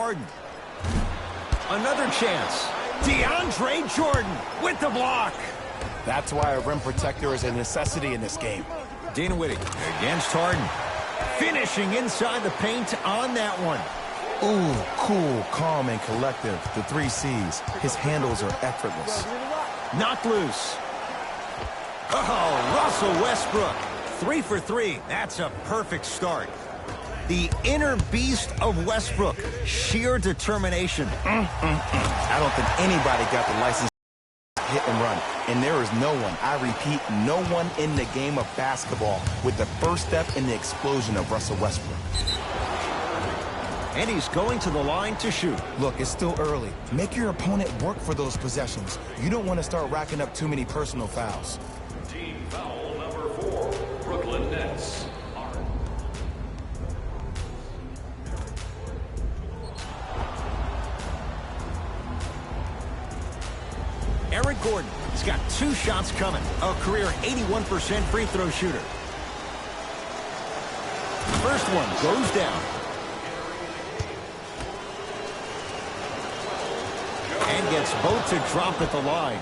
Harden. Another chance. DeAndre Jordan with the block. That's why a rim protector is a necessity in this game. Dinwiddie against Harden. Finishing inside the paint on that one. Ooh, cool, calm, and collective. The 3 C's. His handles are effortless. Knocked loose. Oh, Russell Westbrook. 3 for 3. That's a perfect start. The inner beast of Westbrook. Sheer determination. I don't think anybody got the license to hit and run. And there is no one, I repeat, no one in the game of basketball with the first step in the explosion of Russell Westbrook. And he's going to the line to shoot. Look, it's still early. Make your opponent work for those possessions. You don't want to start racking up too many personal fouls. Team foul number 4, Brooklyn Nets. Eric Gordon, he's got 2 shots coming. A career 81% free throw shooter. First one goes down. And gets both to drop at the line.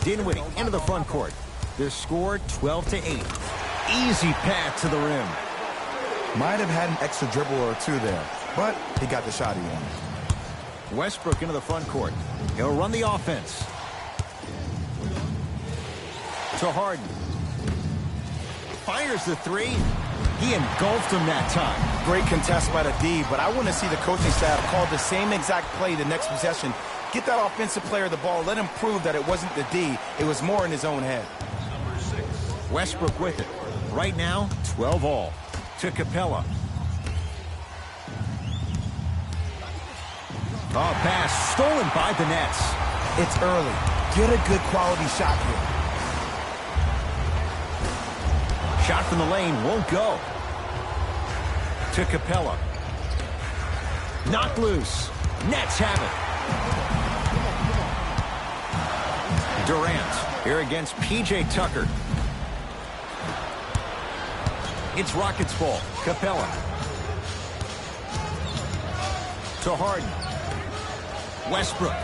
Dinwiddie into the front court. The score 12-8. Easy path to the rim. Might have had an extra dribble or 2 there, but he got the shot he wanted. Westbrook into the front court. He'll run the offense. To Harden. Fires the 3. He engulfed him that time. Great contest by the D, but I want to see the coaching staff call the same exact play the next possession. Get that offensive player the ball. Let him prove that it wasn't the D. It was more in his own head. Number 6. Westbrook with it. Right now, 12 all. To Capella. Oh, pass stolen by the Nets. It's early. Get a good quality shot here. Shot from the lane won't go. To Capella. Knocked loose. Nets have it. Durant here against P.J. Tucker. It's Rockets ball. Capella. To Harden. Westbrook.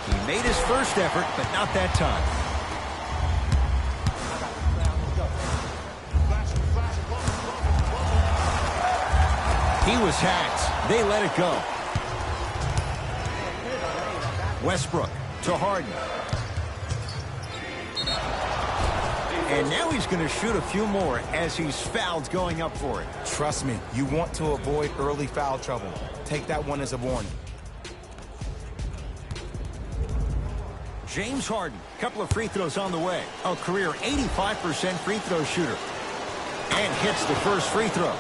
He made his first effort, but not that time. He was hacked. They let it go. Westbrook to Harden. And now he's going to shoot a few more as he's fouled going up for it. Trust me, you want to avoid early foul trouble. Take that one as a warning. James Harden, couple of free throws on the way. A career 85% free throw shooter. And hits the first free throw.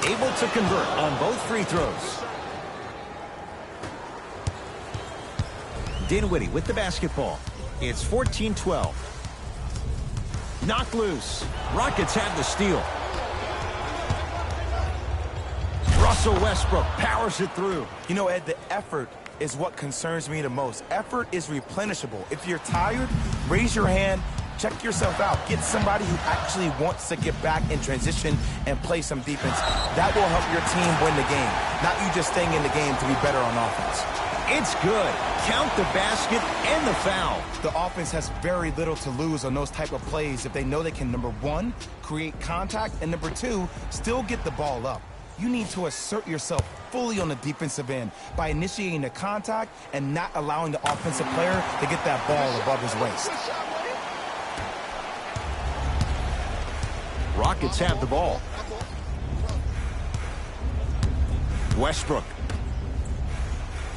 Able to convert on both free throws. Dinwiddie with the basketball. It's 14-12. Knocked loose. Rockets have the steal. Russell Westbrook powers it through. You know, Ed, the effort is what concerns me the most. Effort is replenishable. If you're tired, raise your hand, check yourself out. Get somebody who actually wants to get back in transition and play some defense. That will help your team win the game, not you just staying in the game to be better on offense. It's good. Count the basket and the foul. The offense has very little to lose on those type of plays if they know they can, number 1, create contact, and number 2, still get the ball up. You need to assert yourself fully on the defensive end by initiating the contact and not allowing the offensive player to get that ball above his waist. Rockets have the ball. Westbrook.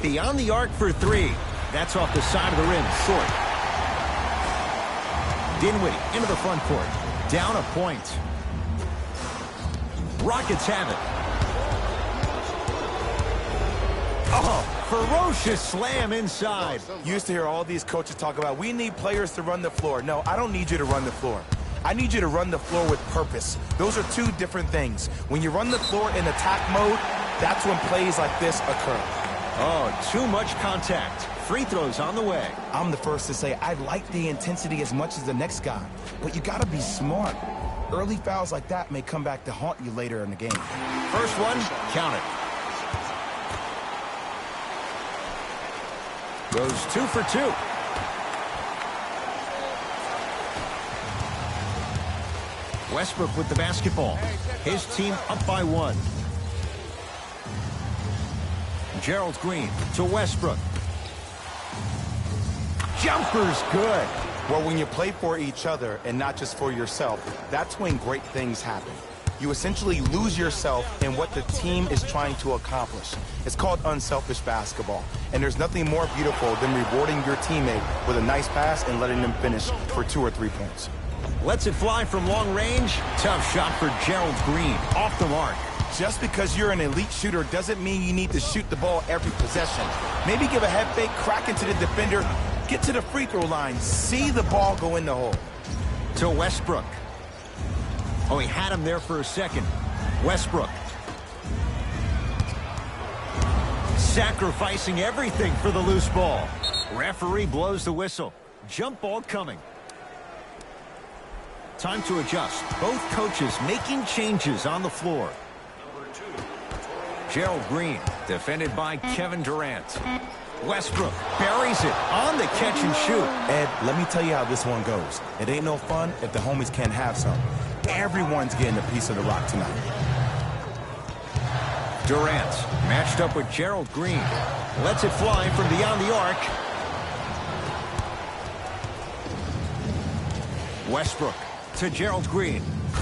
Beyond the arc for 3. That's off the side of the rim, short. Dinwiddie into the front court. Down a point. Rockets have it. Oh, ferocious slam inside. Used to hear all these coaches talk about, we need players to run the floor. No, I don't need you to run the floor. I need you to run the floor with purpose. Those are 2 different things. When you run the floor in attack mode, that's when plays like this occur. Oh, too much contact. Free throws on the way. I'm the first to say I like the intensity as much as the next guy, but you gotta be smart. Early fouls like that may come back to haunt you later in the game. First one, count it. Goes 2 for 2. Westbrook with the basketball. His team up by 1. Gerald Green to Westbrook. Jumper's good. Well, when you play for each other and not just for yourself, that's when great things happen. You essentially lose yourself in what the team is trying to accomplish. It's called unselfish basketball. And there's nothing more beautiful than rewarding your teammate with a nice pass and letting them finish for 2 or 3 points. Lets it fly from long range. Tough shot for Gerald Green. Off the mark. Just because you're an elite shooter doesn't mean you need to shoot the ball every possession. Maybe give a head fake, crack into the defender, get to the free throw line, see the ball go in the hole. To Westbrook. Oh, he had him there for a second. Westbrook. Sacrificing everything for the loose ball. Referee blows the whistle. Jump ball coming. Time to adjust. Both coaches making changes on the floor. Gerald Green, defended by Kevin Durant. Westbrook buries it on the catch and shoot. Ed, let me tell you how this one goes. It ain't no fun if the homies can't have some. Everyone's getting a piece of the rock tonight. Durant matched up with Gerald Green. Lets it fly from beyond the arc. Westbrook to Gerald Green.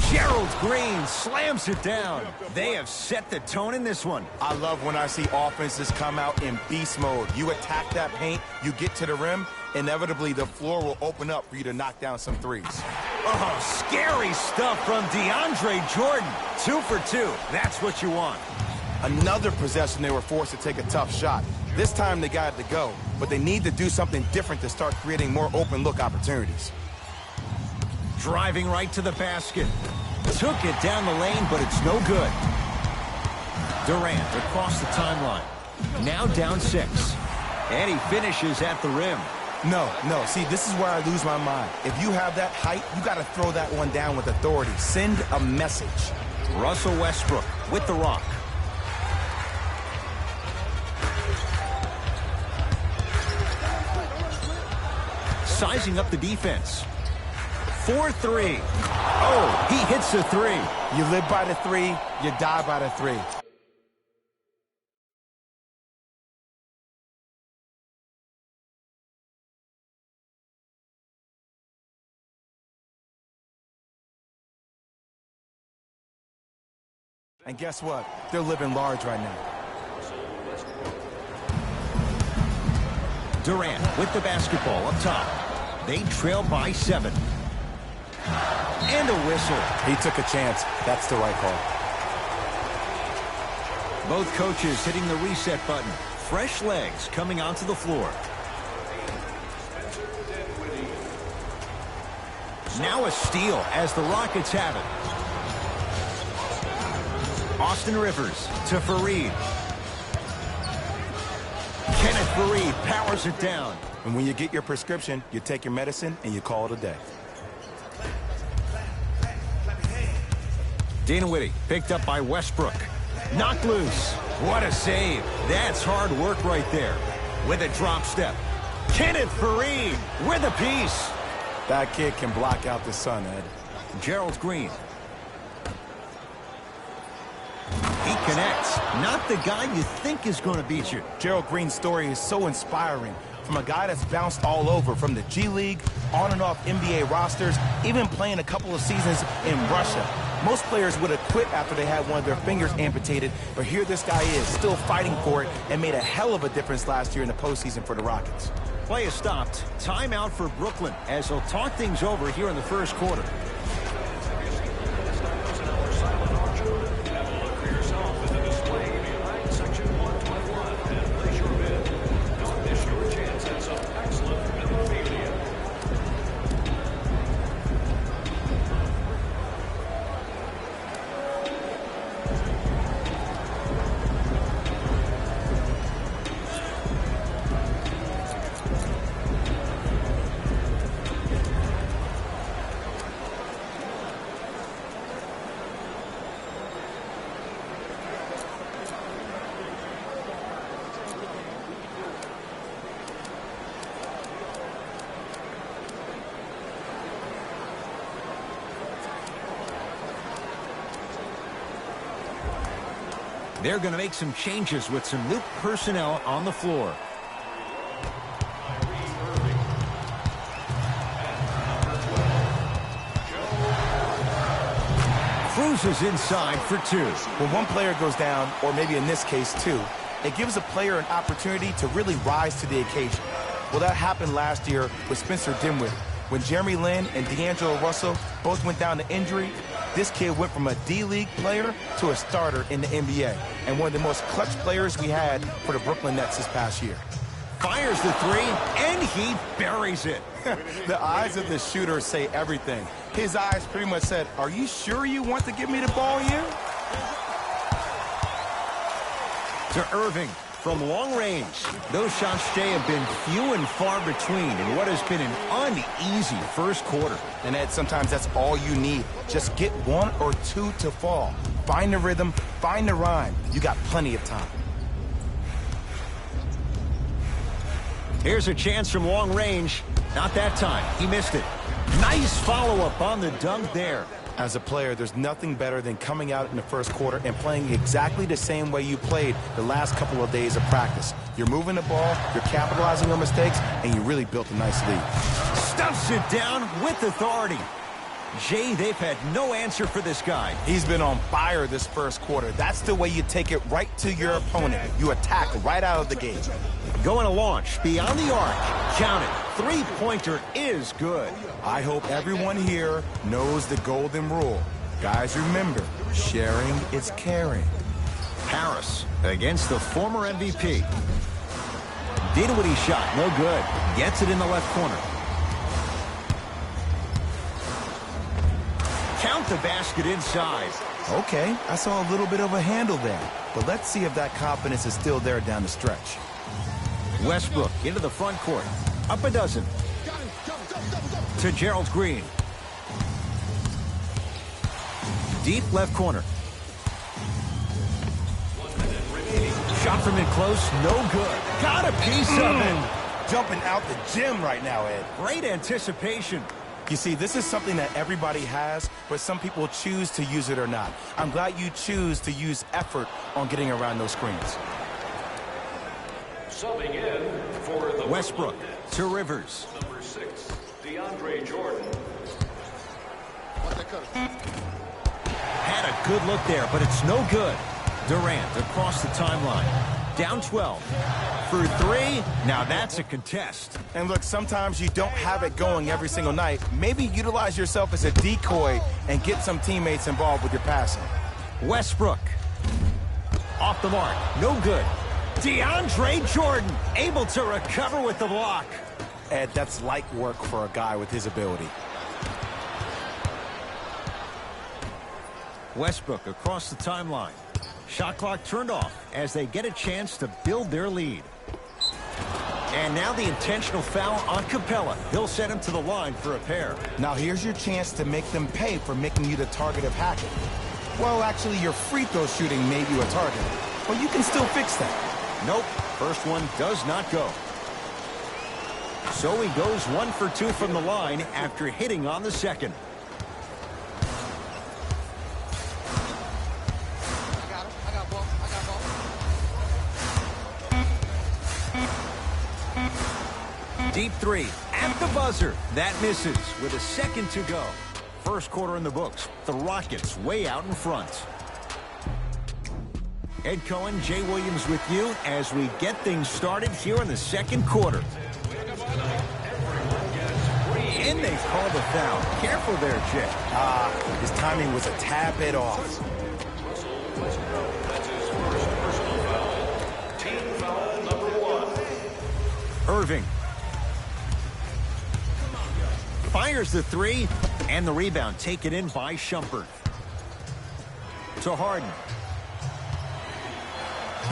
Gerald Green slams it down. They have set the tone in this one. I love when I see offenses come out in beast mode. You attack that paint, you get to the rim, inevitably the floor will open up for you to knock down some threes. Oh, scary stuff from DeAndre Jordan. 2 for 2. That's what you want. Another possession they were forced to take a tough shot. This time they got it to go, but they need to do something different to start creating more open look opportunities. Driving right to the basket. Took it down the lane, but it's no good. Durant across the timeline. Now down 6. And he finishes at the rim. No. See, this is where I lose my mind. If you have that height, you got to throw that one down with authority. Send a message. Russell Westbrook with the rock. Sizing up the defense. 4-3. Oh, he hits the 3. You live by the 3, you die by the 3. And guess what? They're living large right now. Durant with the basketball up top. They trail by 7. And a whistle. He took a chance. That's the right call. Both coaches hitting the reset button. Fresh legs coming onto the floor. Now a steal as the Rockets have it. Austin Rivers to Fareed. Kenneth Fareed powers it down. And when you get your prescription, you take your medicine and you call it a day. Dinwiddie picked up by Westbrook. Knocked loose. What a save. That's hard work right there. With a drop step. Kenneth Fareed with a piece. That kid can block out the sun, Ed. Gerald Green. He connects. Not the guy you think is going to beat you. Gerald Green's story is so inspiring. From a guy that's bounced all over, from the G League, on and off NBA rosters, even playing a couple of seasons in Russia. Most players would have quit after they had one of their fingers amputated, but here this guy is, still fighting for it, and made a hell of a difference last year in the postseason for the Rockets. Play is stopped. Timeout for Brooklyn as they'll talk things over here in the first quarter. They're going to make some changes with some new personnel on the floor. Cruises inside for two. When one player goes down, or maybe in this case two, it gives a player an opportunity to really rise to the occasion. Well, that happened last year with Spencer Dinwiddie. When Jeremy Lin and D'Angelo Russell both went down to injury, this kid went from a D-League player to a starter in the NBA, and one of the most clutch players we had for the Brooklyn Nets this past year. Fires the three, and he buries it. The eyes of the shooter say everything. His eyes pretty much said, "Are you sure you want to give me the ball here?" To Irving from long range. Those shots, Jay, have been few and far between in what has been an uneasy first quarter. And Ed, sometimes that's all you need. Just get one or two to fall. Find the rhythm, find the rhyme. You got plenty of time. Here's a chance from long range. Not that time. He missed it. Nice follow-up on the dunk there. As a player, there's nothing better than coming out in the first quarter and playing exactly the same way you played the last couple of days of practice. You're moving the ball, you're capitalizing on mistakes, and you really built a nice lead. Stuffs it down with authority. Jay, they've had no answer for this guy. He's been on fire this first quarter. That's the way you take it right to your opponent. You attack right out of the gate. Going to launch beyond the arc. Count it. Three-pointer is good. I hope everyone here knows the golden rule. Guys, remember, sharing is caring. Harris against the former MVP. Dinwiddie shot, no good. Gets it in the left corner. Count the basket inside. Okay, I saw a little bit of a handle there. But let's see if that confidence is still there down the stretch. Westbrook into the front court. Up a dozen. To Gerald Green. Deep left corner. Shot from in close, no good. Got a piece of it. Jumping out the gym right now, Ed. Great anticipation. You see, this is something that everybody has, but some people choose to use it or not. I'm glad you choose to use effort on getting around those screens. Subbing in for the Westbrook to Rivers. Number 6, DeAndre Jordan. Had a good look there, but it's no good. Durant across the timeline. Down 12. For three, now that's a contest. And look, sometimes you don't have it going every single night. Maybe utilize yourself as a decoy and get some teammates involved with your passing. Westbrook. Off the mark. No good. DeAndre Jordan able to recover with the block. Ed, that's light work for a guy with his ability. Westbrook across the timeline. Shot clock turned off as they get a chance to build their lead. And now the intentional foul on Capella. He'll send him to the line for a pair. Now here's your chance to make them pay for making you the target of Hackett. Well, actually, your free throw shooting made you a target, but you can still fix that. Nope. First one does not go. So he goes 1 for 2 from the line after hitting on the second. Deep three at the buzzer. That misses with a second to go. First quarter in the books. The Rockets way out in front. Ed Cohen, Jay Williams with you as we get things started here in the second quarter. And they call the foul. Careful there, Jay. His timing was a tad bit off. That's his first personal foul. Team foul number 1. Irving. Fires the three, and the rebound taken in by Shumpert. To Harden.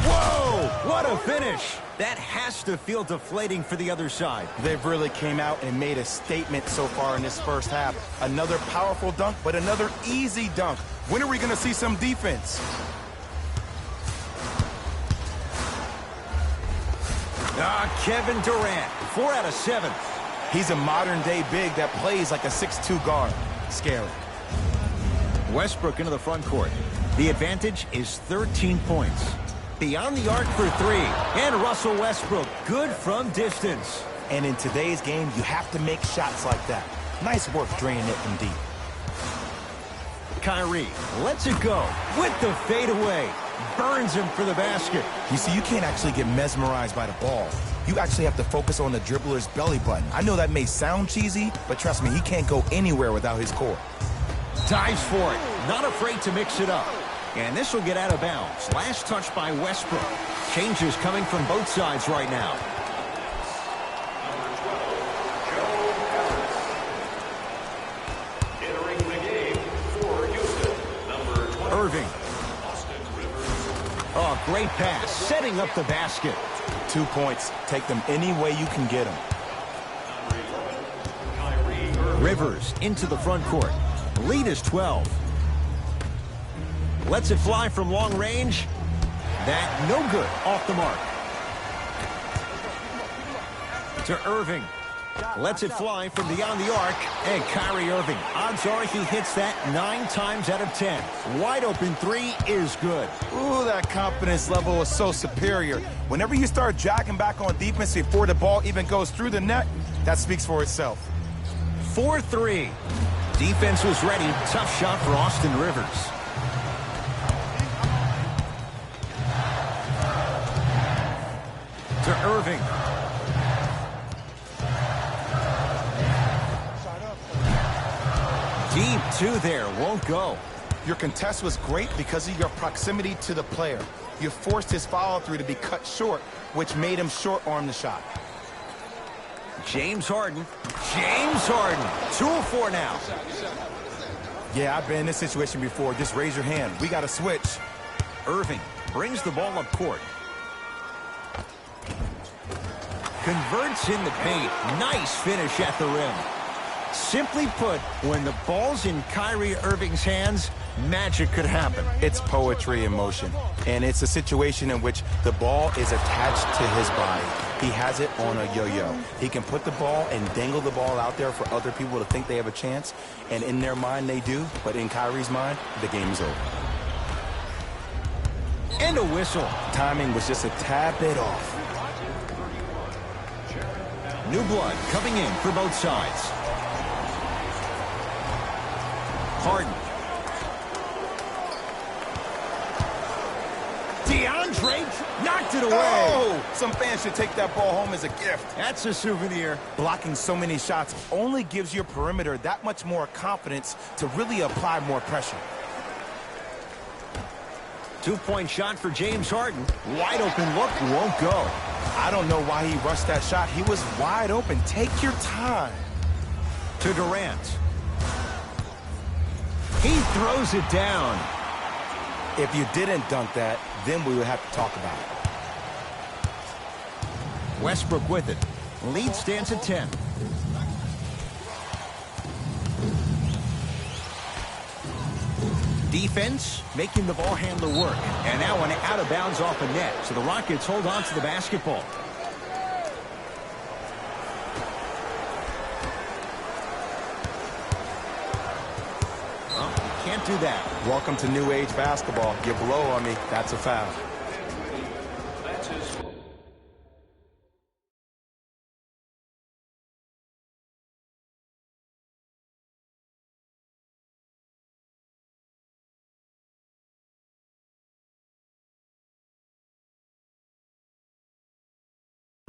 Whoa! What a finish! That has to feel deflating for the other side. They've really came out and made a statement so far in this first half. Another powerful dunk, but another easy dunk. When are we going to see some defense? Kevin Durant, 4 out of 7. He's a modern-day big that plays like a 6'2 guard. Scary. Westbrook into the front court. The advantage is 13 points. Beyond the arc for three. And Russell Westbrook, good from distance. And in today's game, you have to make shots like that. Nice work draining it from deep. Kyrie lets it go with the fadeaway. Burns him for the basket. You see, you can't actually get mesmerized by the ball. You actually have to focus on the dribbler's belly button. I know that may sound cheesy, but trust me, he can't go anywhere without his core. Dives for it. Not afraid to mix it up. And this will get out of bounds. Last touch by Westbrook. Changes coming from both sides right now. Irving. Oh, great pass. Setting up the basket. 2 points. Take them any way you can get them. Rivers into the front court. Lead is 12. Lets it fly from long range. That no good. Off the mark. To Irving. Lets it fly from beyond the arc. And Kyrie Irving. Odds are he hits that 9 times out of 10. Wide open three is good. Ooh, that confidence level is so superior. Whenever you start jogging back on defense before the ball even goes through the net, that speaks for itself. 4-3. Defense was ready. Tough shot for Austin Rivers. To Irving. Deep two there, won't go. Your contest was great because of your proximity to the player. You forced his follow-through to be cut short, which made him short-arm the shot. James Harden. James Harden. 2-4 now. Yeah, I've been in this situation before. Just raise your hand. We got to switch. Irving brings the ball up court. Converts in the paint. Nice finish at the rim. Simply put, when the ball's in Kyrie Irving's hands, magic could happen. It's poetry in motion, and it's a situation in which the ball is attached to his body. He has it on a yo-yo. He can put the ball and dangle the ball out there for other people to think they have a chance, and in their mind they do, but in Kyrie's mind, the game is over. And a whistle. Timing was just a tad bit off. New blood coming in for both sides. Harden. DeAndre knocked it away. Oh! Some fans should take that ball home as a gift. That's a souvenir. Blocking so many shots only gives your perimeter that much more confidence to really apply more pressure. 2-point shot for James Harden. Wide open look, won't go. I don't know why he rushed that shot. He was wide open. Take your time. To Durant. He throws it down. If you didn't dunk that, then we would have to talk about it. Westbrook with it. Lead stands at 10. Defense making the ball handler work. And now an out of bounds off a net. So the Rockets hold on to the basketball. Can't do that. Welcome to new age basketball. You blow on me, that's a foul. That's his.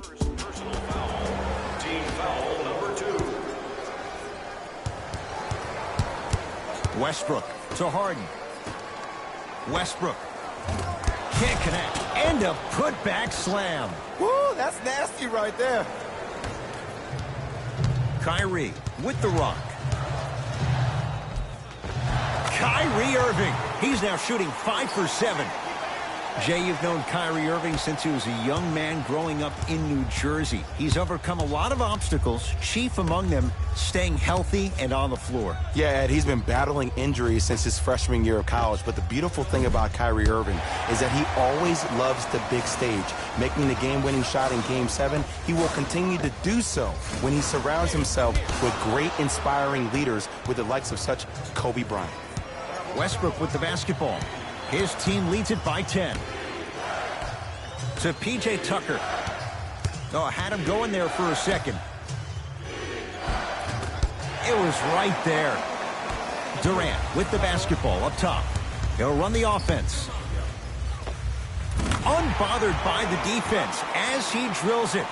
First personal foul. Team foul number 2. Westbrook to Harden. Westbrook can't connect. And a putback slam. Woo, that's nasty right there. Kyrie with the rock. Kyrie Irving. He's now shooting 5 for 7. Jay, you've known Kyrie Irving since he was a young man growing up in New Jersey. He's overcome a lot of obstacles, chief among them staying healthy and on the floor. Yeah, Ed, he's been battling injuries since his freshman year of college, but the beautiful thing about Kyrie Irving is that he always loves the big stage. Making the game-winning shot in Game 7, he will continue to do so when he surrounds himself with great, inspiring leaders with the likes of such Kobe Bryant. Westbrook with the basketball. His team leads it by 10. To P.J. Tucker. Oh, had him going there for a second. It was right there. Durant with the basketball up top. He'll run the offense. Unbothered by the defense as he drills it.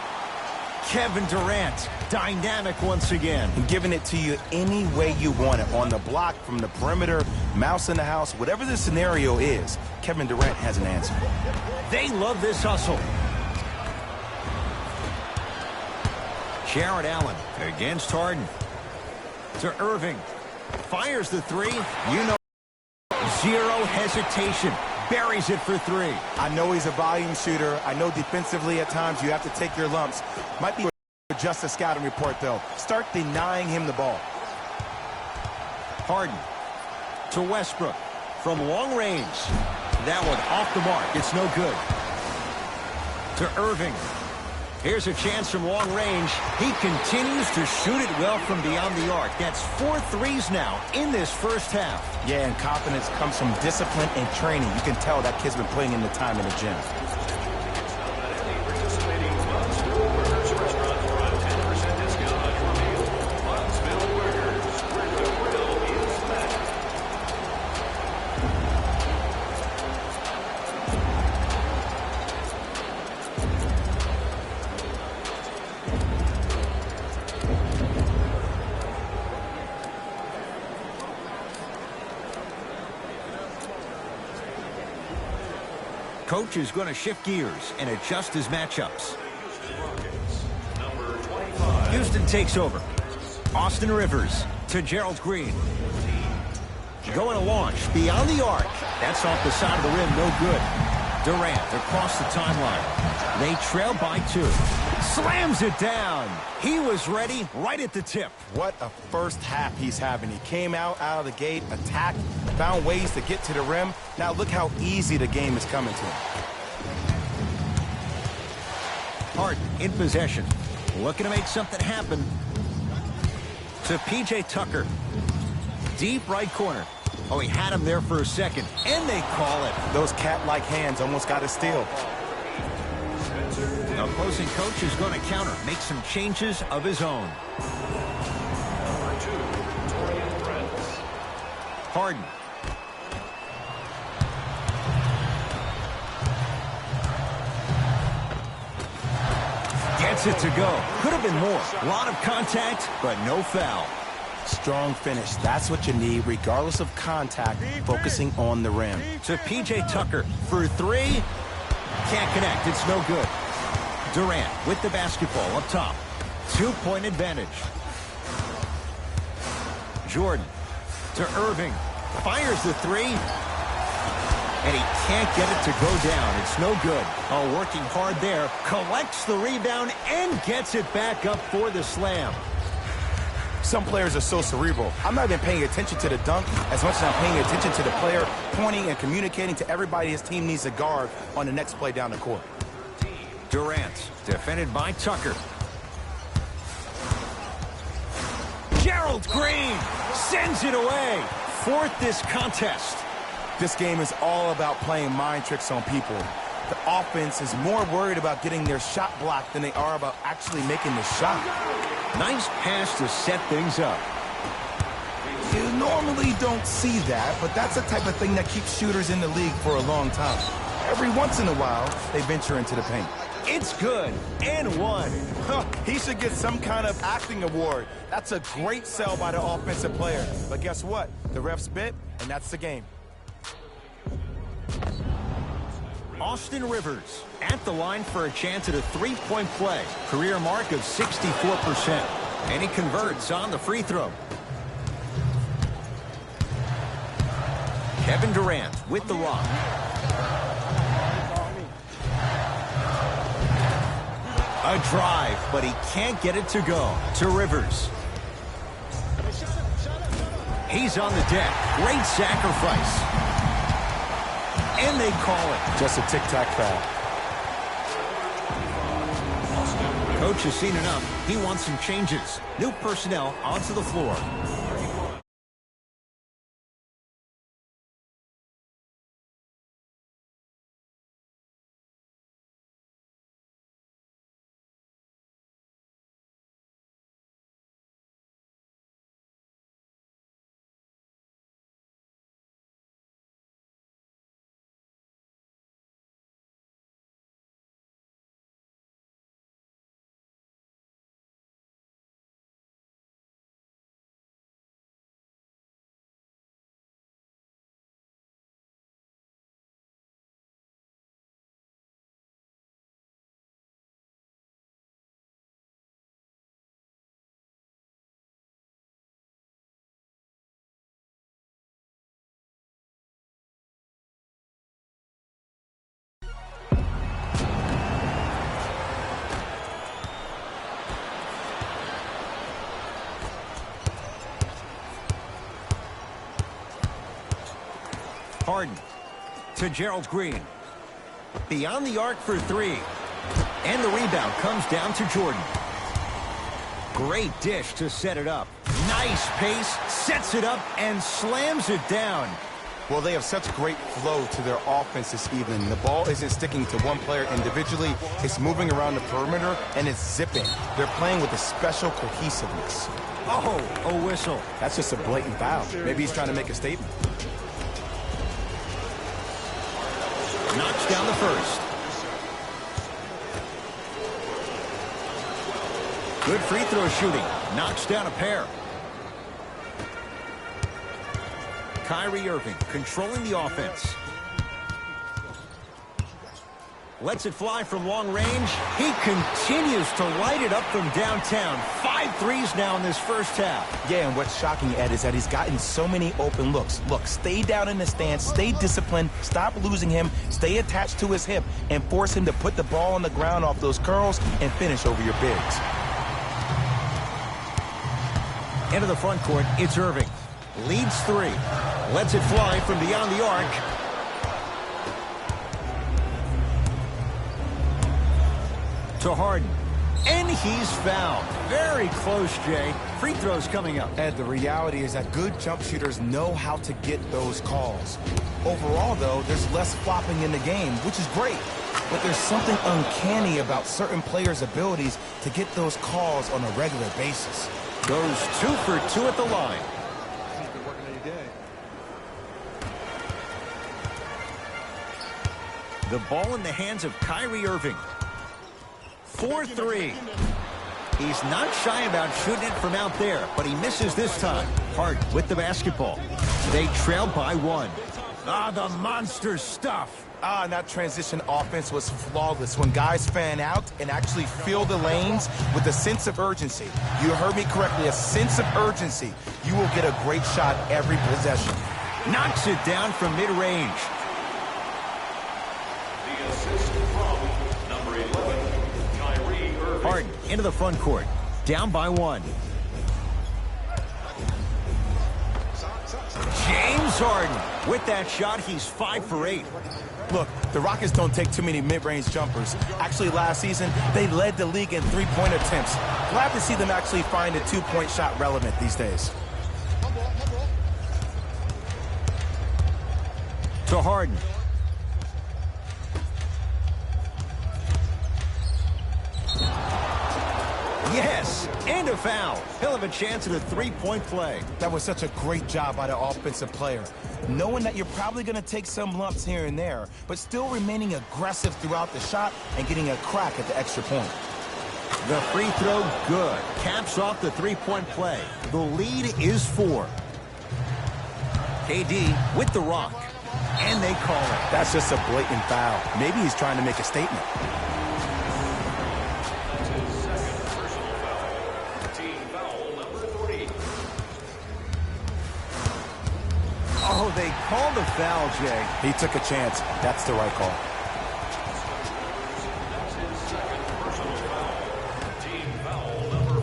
Kevin Durant, dynamic once again. And giving it to you any way you want it. On the block, from the perimeter, mouse in the house, whatever the scenario is, Kevin Durant has an answer. They love this hustle. Jared Allen against Harden. To Irving. Fires the three. You know, zero hesitation. Buries it for three. I know he's a volume shooter. I know defensively at times you have to take your lumps. Might be just a scouting report, though. Start denying him the ball. Harden to Westbrook from long range. That one off the mark. It's no good. To Irving. Here's a chance from long range. He continues to shoot it well from beyond the arc. That's 4 threes now in this first half. Yeah, and confidence comes from discipline and training. You can tell that kid's been putting in the time in the gym. Coach is going to shift gears and adjust his matchups. Houston takes over. Austin Rivers to Gerald Green. Going to launch beyond the arc. That's off the side of the rim, no good. Durant across the timeline. They trail by 2. Slams it down. He was ready right at the tip. What a first half he's having. He came out of the gate, attacked, found ways to get to the rim. Now look how easy the game is coming to him. Harden in possession. Looking to make something happen. To P.J. Tucker. Deep right corner. Oh, he had him there for a second, and they call it. Those cat-like hands almost got a steal. The opposing coach is going to counter, make some changes of his own. Harden. Gets it to go. Could have been more. A lot of contact, but no foul. Strong finish. That's what you need, regardless of contact, focusing on the rim. To P.J. Tucker for 3. Can't connect. It's no good. Durant with the basketball up top. 2-point advantage. Jordan to Irving. Fires the 3. And he can't get it to go down. It's no good. Oh, working hard there. Collects the rebound and gets it back up for the slam. Some players are so cerebral. I'm not even paying attention to the dunk as much as I'm paying attention to the player pointing and communicating to everybody his team needs to guard on the next play down the court. Durant, defended by Tucker. Gerald Green sends it away. 4th this contest. This game is all about playing mind tricks on people. The offense is more worried about getting their shot blocked than they are about actually making the shot. Nice pass to set things up. You normally don't see that, but that's the type of thing that keeps shooters in the league for a long time. Every once in a while, they venture into the paint. It's good, and 1. He should get some kind of acting award. That's a great sell by the offensive player. But guess what? The refs bit, and that's the game. Austin Rivers at the line for a chance at a 3-point play. Career mark of 64%. And he converts on the free throw. Kevin Durant with the rock. A drive, but he can't get it to go. To Rivers. He's on the deck. Great sacrifice. And they call it. Just a tic-tac foul. Coach has seen enough. He wants some changes. New personnel onto the floor. Harden to Gerald Green. Beyond the arc for three. And the rebound comes down to Jordan. Great dish to set it up. Nice pace, sets it up, and slams it down. Well, they have such great flow to their offense this evening. The ball isn't sticking to one player individually. It's moving around the perimeter, and it's zipping. They're playing with a special cohesiveness. Oh, a whistle. That's just a blatant foul. Maybe he's trying to make a statement. Knocks down the first. Good free throw shooting. Knocks down a pair. Kyrie Irving controlling the offense. Lets it fly from long range. He continues to light it up from downtown. 5 threes now in this first half. Yeah, and what's shocking, Ed, is that he's gotten so many open looks. Look, stay down in the stance, stay disciplined, stop losing him, stay attached to his hip, and force him to put the ball on the ground off those curls and finish over your bigs. Into the front court, it's Irving. Leads 3. Lets it fly from beyond the arc. To Harden. And he's fouled. Very close, Jay. Free throws coming up. Ed, the reality is that good jump shooters know how to get those calls. Overall, though, there's less flopping in the game, which is great. But there's something uncanny about certain players' abilities to get those calls on a regular basis. Goes 2 for 2 at the line. The ball in the hands of Kyrie Irving. 4-3. He's not shy about shooting it from out there, but he misses this time. Harden with the basketball. They trail by 1. Ah, the monster stuff. And that transition offense was flawless when guys fan out and actually fill the lanes with a sense of urgency. You heard me correctly, a sense of urgency. You will get a great shot every possession. Knocks it down from mid-range. The assist from number 11, Kyrie Irving. Harden into the front court. Down by 1. James Harden. With that shot, he's 5 for 8. Look, the Rockets don't take too many mid-range jumpers. Actually, last season, they led the league in three-point attempts. Glad to see them actually find a two-point shot relevant these days. To Harden. Yes, and a foul. He'll have a chance at a three-point play. That was such a great job by the offensive player. Knowing that you're probably going to take some lumps here and there, but still remaining aggressive throughout the shot and getting a crack at the extra point. The free throw, good. Caps off the three-point play. The lead is 4. KD with the rock. And they call it. That's just a blatant foul. Maybe he's trying to make a statement. Oh, they called the foul, Jay. He took a chance. That's the right call.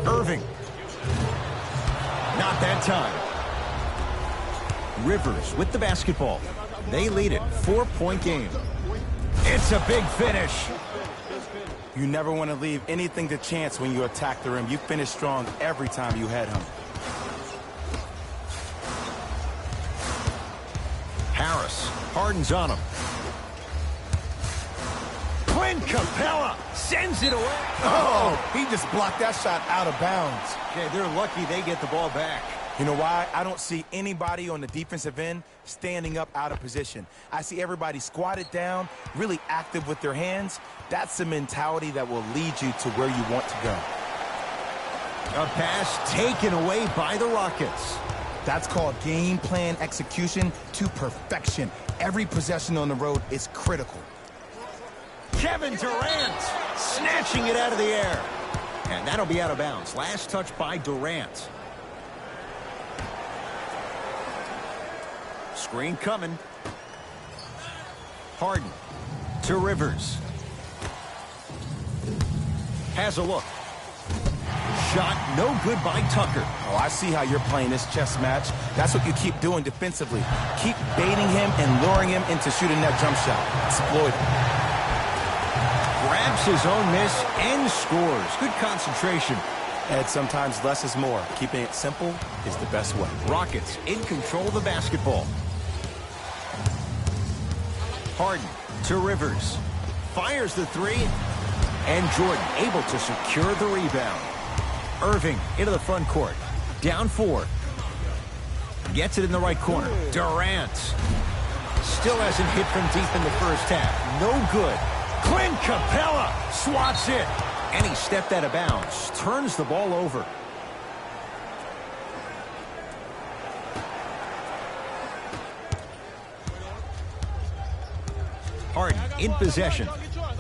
Irving. Not that time. Rivers with the basketball. They lead it. 4-point game. It's a big finish. You never want to leave anything to chance when you attack the rim. You finish strong every time you head home. Harris. Harden's on him. Clint Capella sends it away. Oh, he just blocked that shot out of bounds. Okay, they're lucky they get the ball back. You know why? I don't see anybody on the defensive end standing up out of position. I see everybody squatted down, really active with their hands. That's the mentality that will lead you to where you want to go. A pass taken away by the Rockets. That's called game plan execution to perfection. Every possession on the road is critical. Kevin Durant snatching it out of the air. And that'll be out of bounds. Last touch by Durant. Screen coming. Harden to Rivers. Has a look. shot, no good by Tucker. Oh, I see how you're playing this chess match. That's what you keep doing defensively. Keep baiting him and luring him into shooting that jump shot. Exploit it. Grabs his own miss and scores. Good concentration. Ed, sometimes less is more. Keeping it simple is the best way. Rockets in control of the basketball. Harden to Rivers. Fires the three. And Jordan able to secure the rebound. Irving into the front court. Down 4. Gets it in the right corner. Durant. Still hasn't hit from deep in the first half. No good. Clint Capella swats it. And he stepped out of bounds. Turns the ball over. Harden in possession.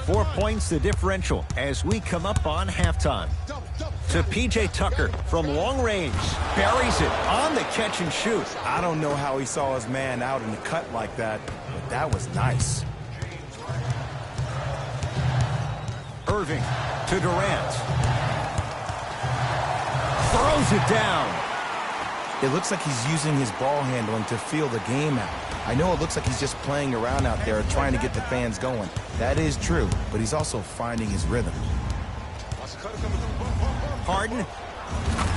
4 points the differential as we come up on halftime. To P.J. Tucker from long range. Buries it on the catch and shoot. I don't know how he saw his man out in the cut like that, but that was nice. Irving to Durant. Throws it down. It looks like he's using his ball handling to feel the game out. I know it looks like he's just playing around out there trying to get the fans going. That is true, but he's also finding his rhythm. Harden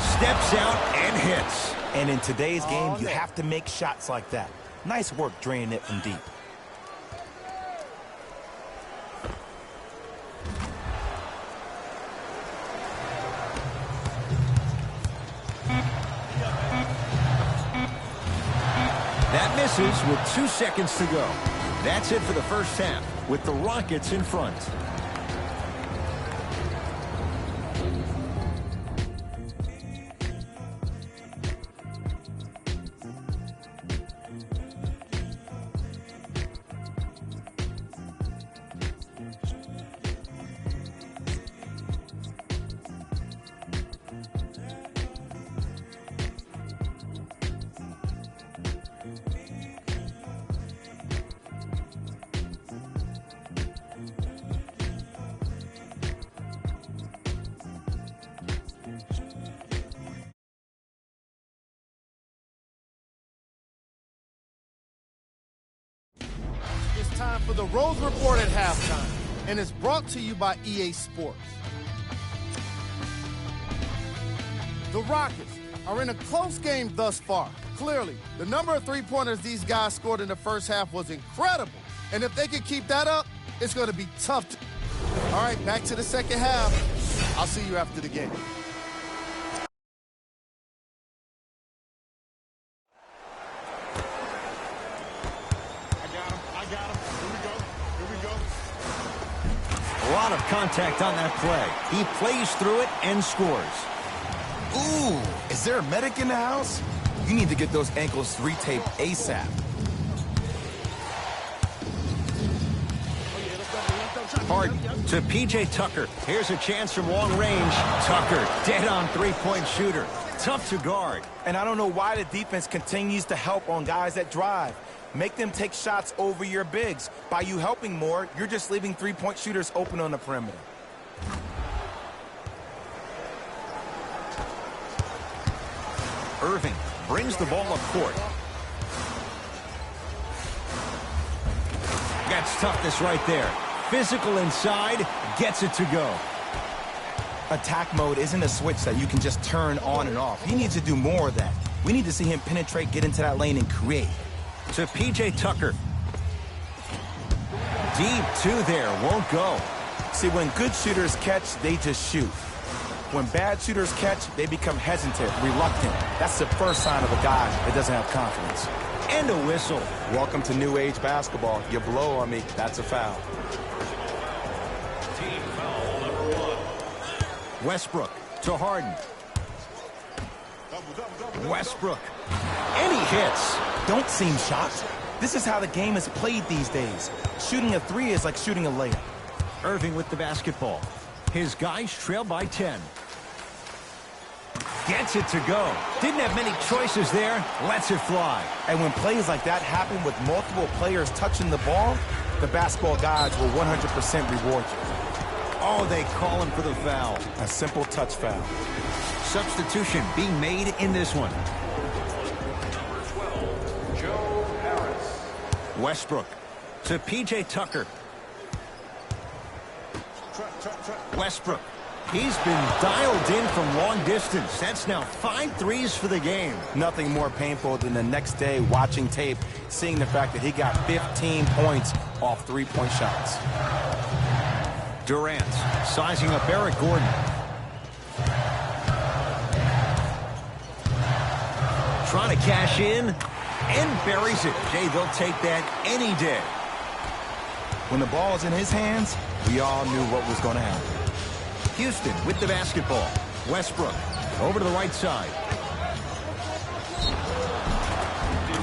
steps out and hits. And in today's game, you have to make shots like that. Nice work draining it from deep. That misses with 2 seconds to go. That's it for the first half with the Rockets in front. It's time for the Rose Report at halftime, and it's brought to you by EA Sports. The Rockets are in a close game thus far. Clearly, the number of three-pointers these guys scored in the first half was incredible, and if they can keep that up, it's going to be tough. All right, back to the second half. I'll see you after the game. A lot of contact on that play. He plays through it and scores. Ooh, is there a medic in the house? You need to get those ankles retaped ASAP. Harden to P.J. Tucker. Here's a chance from long range. Tucker, dead on three-point shooter. Tough to guard. And I don't know why the defense continues to help on guys that drive. Make them take shots over your bigs. By you helping more, you're just leaving three-point shooters open on the perimeter. Irving brings the ball up court. That's toughness right there. Physical inside, gets it to go. Attack mode isn't a switch that you can just turn on and off. He needs to do more of that. We need to see him penetrate, get into that lane, and create. To P.J. Tucker. Deep two there, won't go. See, when good shooters catch, they just shoot. When bad shooters catch, they become hesitant, reluctant. That's the first sign of a guy that doesn't have confidence. And a whistle. Welcome to new age basketball. You blow on me, that's a foul. Team foul number 1. Westbrook to Harden. Westbrook. And he hits. Don't seem shocked. This is how the game is played these days. Shooting a three is like shooting a layup. Irving with the basketball. His guys trail by 10. Gets it to go. Didn't have many choices there. Lets it fly. And when plays like that happen with multiple players touching the ball, the basketball gods will 100% reward you. Oh, they call him for the foul. A simple touch foul. Substitution being made in this one. Number 12, Joe Harris. Westbrook to P.J. Tucker. Westbrook. He's been dialed in from long distance. That's now 5 threes for the game. Nothing more painful than the next day watching tape, seeing the fact that he got 15 points off three-point shots. Durant sizing up Eric Gordon. Trying to cash in and buries it. Jay, they'll take that any day. When the ball is in his hands, we all knew what was going to happen. Houston with the basketball. Westbrook over to the right side.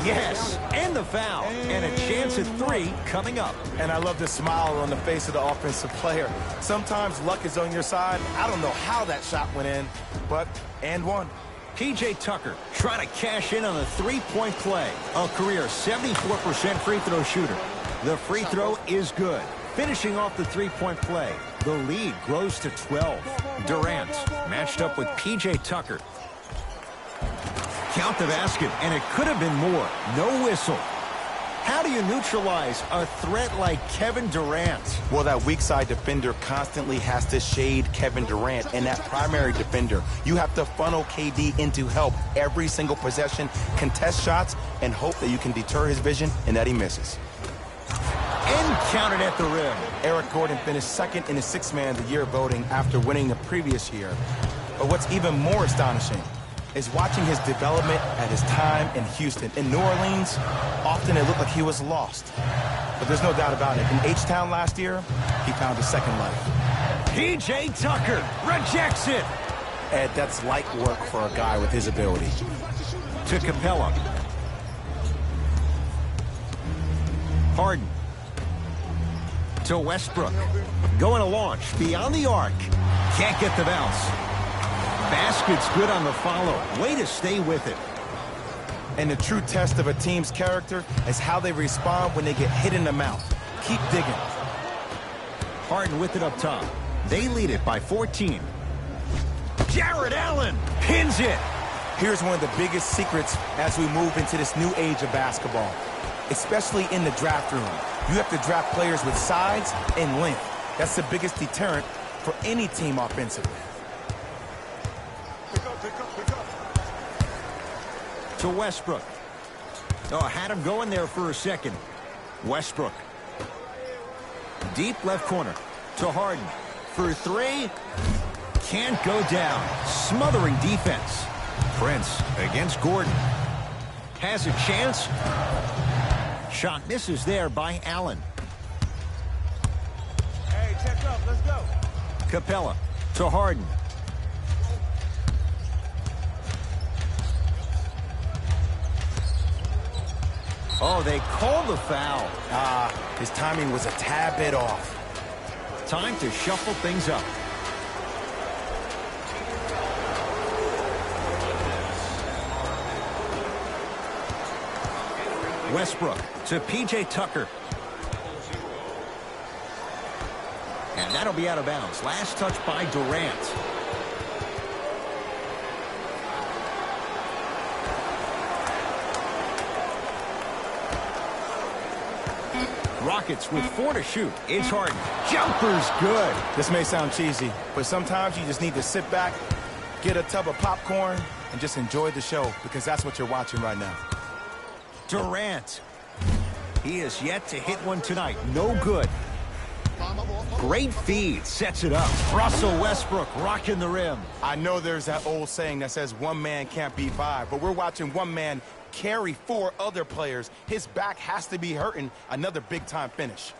Yes, and the foul. And a chance at 3 coming up. And I love the smile on the face of the offensive player. Sometimes luck is on your side. I don't know how that shot went in, but and one. P.J. Tucker trying to cash in on a 3-point play. A career 74% free throw shooter. The free throw is good. Finishing off the 3-point play. The lead grows to 12. Durant matched up with P.J. Tucker. Count the basket, and it could have been more. No whistle. How do you neutralize a threat like Kevin Durant? Well, that weak side defender constantly has to shade Kevin Durant, and that primary defender, you have to funnel KD into help every single possession, contest shots, and hope that you can deter his vision and that he misses. And counted at the rim. Eric Gordon finished second in the Sixth Man of the Year voting after winning the previous year. But what's even more astonishing is watching his development at his time in Houston. In New Orleans, often it looked like he was lost. But there's no doubt about it. In H-Town last year, he found a second life. P.J. Tucker rejects it. Ed, that's light work for a guy with his ability. To Capella. Harden. To Westbrook. Going to launch beyond the arc. Can't get the bounce. Basket's good on the follow. Way to stay with it. And the true test of a team's character is how they respond when they get hit in the mouth. Keep digging. Harden with it up top. They lead it by 14. Jared Allen pins it. Here's one of the biggest secrets as we move into this new age of basketball, especially in the draft room. You have to draft players with size and length. That's the biggest deterrent for any team offensively. To Westbrook. Oh, had him going there for a second. Westbrook. Deep left corner. To Harden. For 3. Can't go down. Smothering defense. Prince against Gordon. Has a chance. Shot misses there by Allen. Hey, check up. Let's go. Capella. To Harden. Oh, they call the foul. His timing was a tad bit off. Time to shuffle things up. Westbrook to P.J. Tucker. And that'll be out of bounds. Last touch by Durant. Rockets with 4 to shoot. It's Harden. Jumper's good. This may sound cheesy, but sometimes you just need to sit back, get a tub of popcorn, and just enjoy the show, because that's what you're watching right now. Durant. He is yet to hit one tonight. No good. Great feed. Sets it up. Russell Westbrook rocking the rim. I know there's that old saying that says one man can't beat 5, but we're watching one man carry 4 other players. His back has to be hurting. Another big-time finish.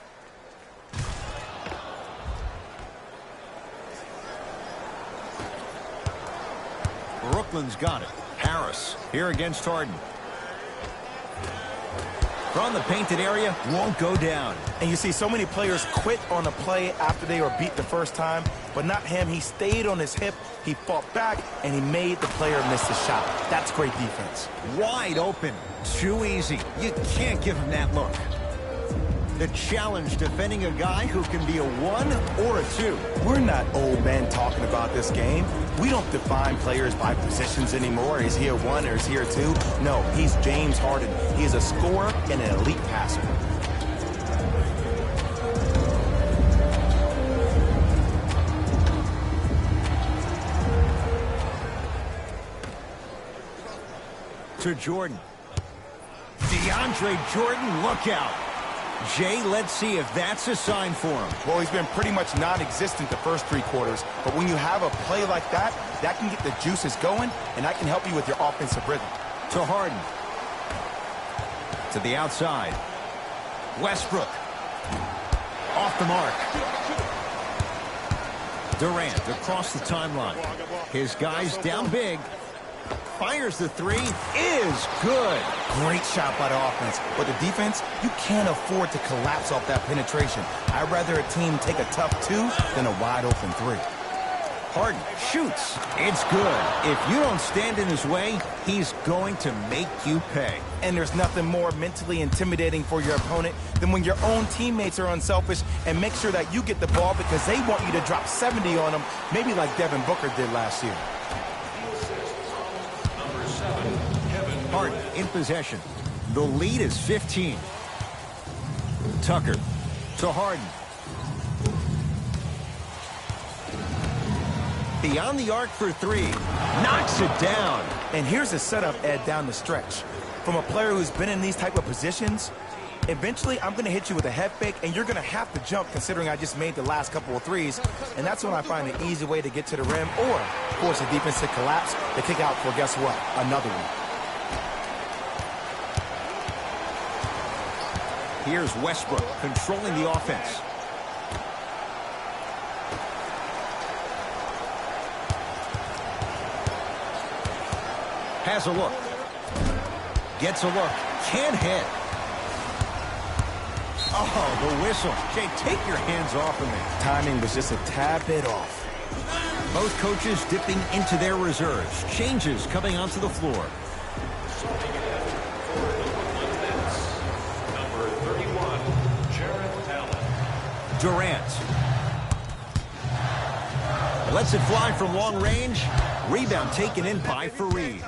Brooklyn's got it. Harris here against Harden. From the painted area, won't go down. And you see so many players quit on a play after they were beat the first time, but not him. He stayed on his hip, he fought back, and he made the player miss the shot. That's great defense. Wide open. Too easy. You can't give him that look. The challenge defending a guy who can be a 1 or a 2. We're not old men talking about this game. We don't define players by positions anymore. Is he a 1 or is he a 2? No, he's James Harden. He is a scorer and an elite passer. To Jordan. DeAndre Jordan, look out. Jay, let's see if that's a sign for him. Well, he's been pretty much non-existent the first 3 quarters, but when you have a play like that, that can get the juices going, and that can help you with your offensive rhythm. To Harden. To the outside. Westbrook. Off the mark. Durant across the timeline. His guys down big. Fires the 3. Is good. Great shot by the offense. But the defense, you can't afford to collapse off that penetration. I'd rather a team take a tough 2 than a wide-open 3. Harden shoots. It's good. If you don't stand in his way, he's going to make you pay. And there's nothing more mentally intimidating for your opponent than when your own teammates are unselfish and make sure that you get the ball because they want you to drop 70 on them, maybe like Devin Booker did last year. Harden in possession. The lead is 15. Tucker to Harden. Beyond the arc for 3. Knocks it down. And here's a setup, Ed, down the stretch. From a player who's been in these type of positions, eventually I'm going to hit you with a head fake, and you're going to have to jump considering I just made the last couple of 3s. And that's when I find an easy way to get to the rim or force a defense to collapse to kick out for, guess what, another one. Here's Westbrook controlling the offense. Has a look. Gets a look. Can't hit. Oh, the whistle. Jay, take your hands off of me. Timing was just a tad bit off. Both coaches dipping into their reserves. Changes coming onto the floor. Durant. Lets it fly from long range. Rebound taken in by Fareed.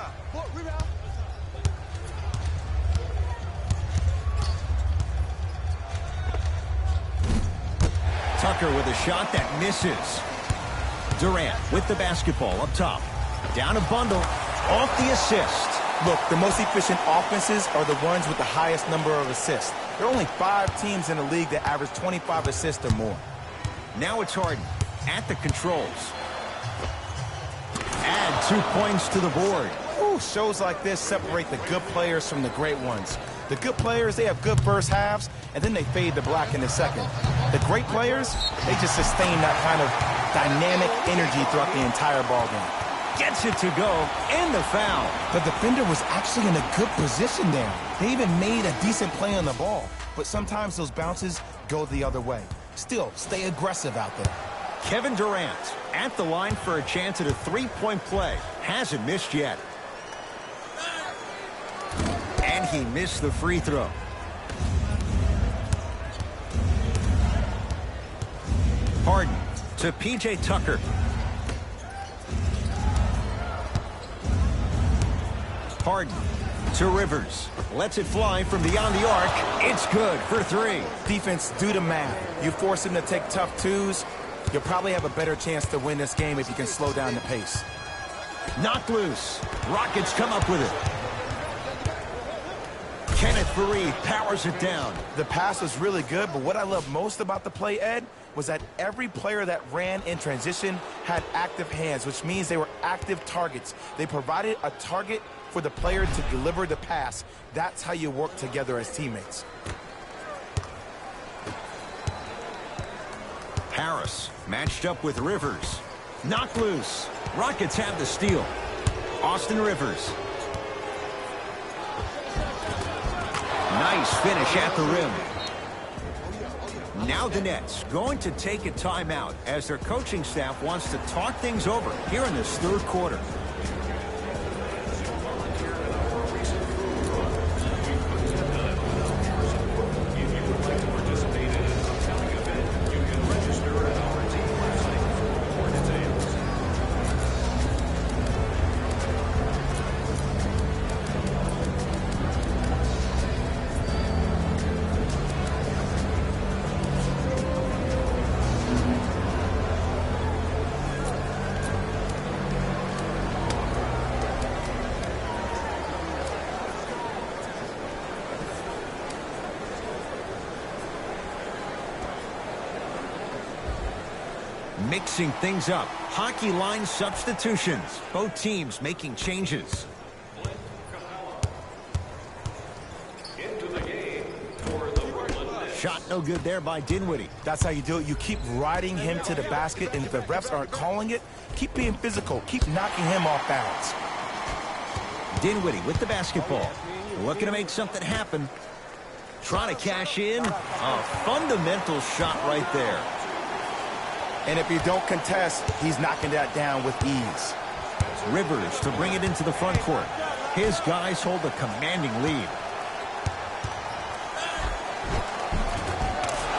Tucker with a shot that misses. Durant with the basketball up top. Down a bundle. Off the assist. Look, the most efficient offenses are the ones with the highest number of assists. There are only 5 teams in the league that average 25 assists or more. Now it's Harden at the controls. Add 2 points to the board. Ooh, shows like this separate the good players from the great ones. The good players, they have good first halves, and then they fade to black in the second. The great players, they just sustain that kind of dynamic energy throughout the entire ballgame. Gets it to go, and the foul. The defender was actually in a good position there. They even made a decent play on the ball, but sometimes those bounces go the other way. Still, stay aggressive out there. Kevin Durant at the line for a chance at a 3-point play. Hasn't missed yet. And he missed the free throw. Harden to P.J. Tucker. Harden to Rivers. Lets it fly from beyond the arc. It's good for 3. Defense, do the math. You force him to take tough 2s, you'll probably have a better chance to win this game if you can slow down the pace. Knocked loose. Rockets come up with it. Kenneth Fareed powers it down. The pass was really good, but what I love most about the play, Ed, was that every player that ran in transition had active hands, which means they were active targets. They provided a target for the player to deliver the pass. That's how you work together as teammates. Harris matched up with Rivers. Knocked loose. Rockets have the steal. Austin Rivers. Nice finish at the rim. Now the Nets going to take a timeout as their coaching staff wants to talk things over here in this 3rd quarter. If you would like to participate Mixing things up. Hockey line substitutions. Both teams making changes. Into the game for the Portland Knights. Shot no good there by Dinwiddie. That's how you do it. You keep riding him to the basket, and if the refs aren't calling it, keep being physical. Keep knocking him off balance. Dinwiddie with the basketball. Looking to make something happen. Trying to cash in. A fundamental shot right there. And if you don't contest, he's knocking that down with ease. Rivers to bring it into the front court. His guys hold a commanding lead.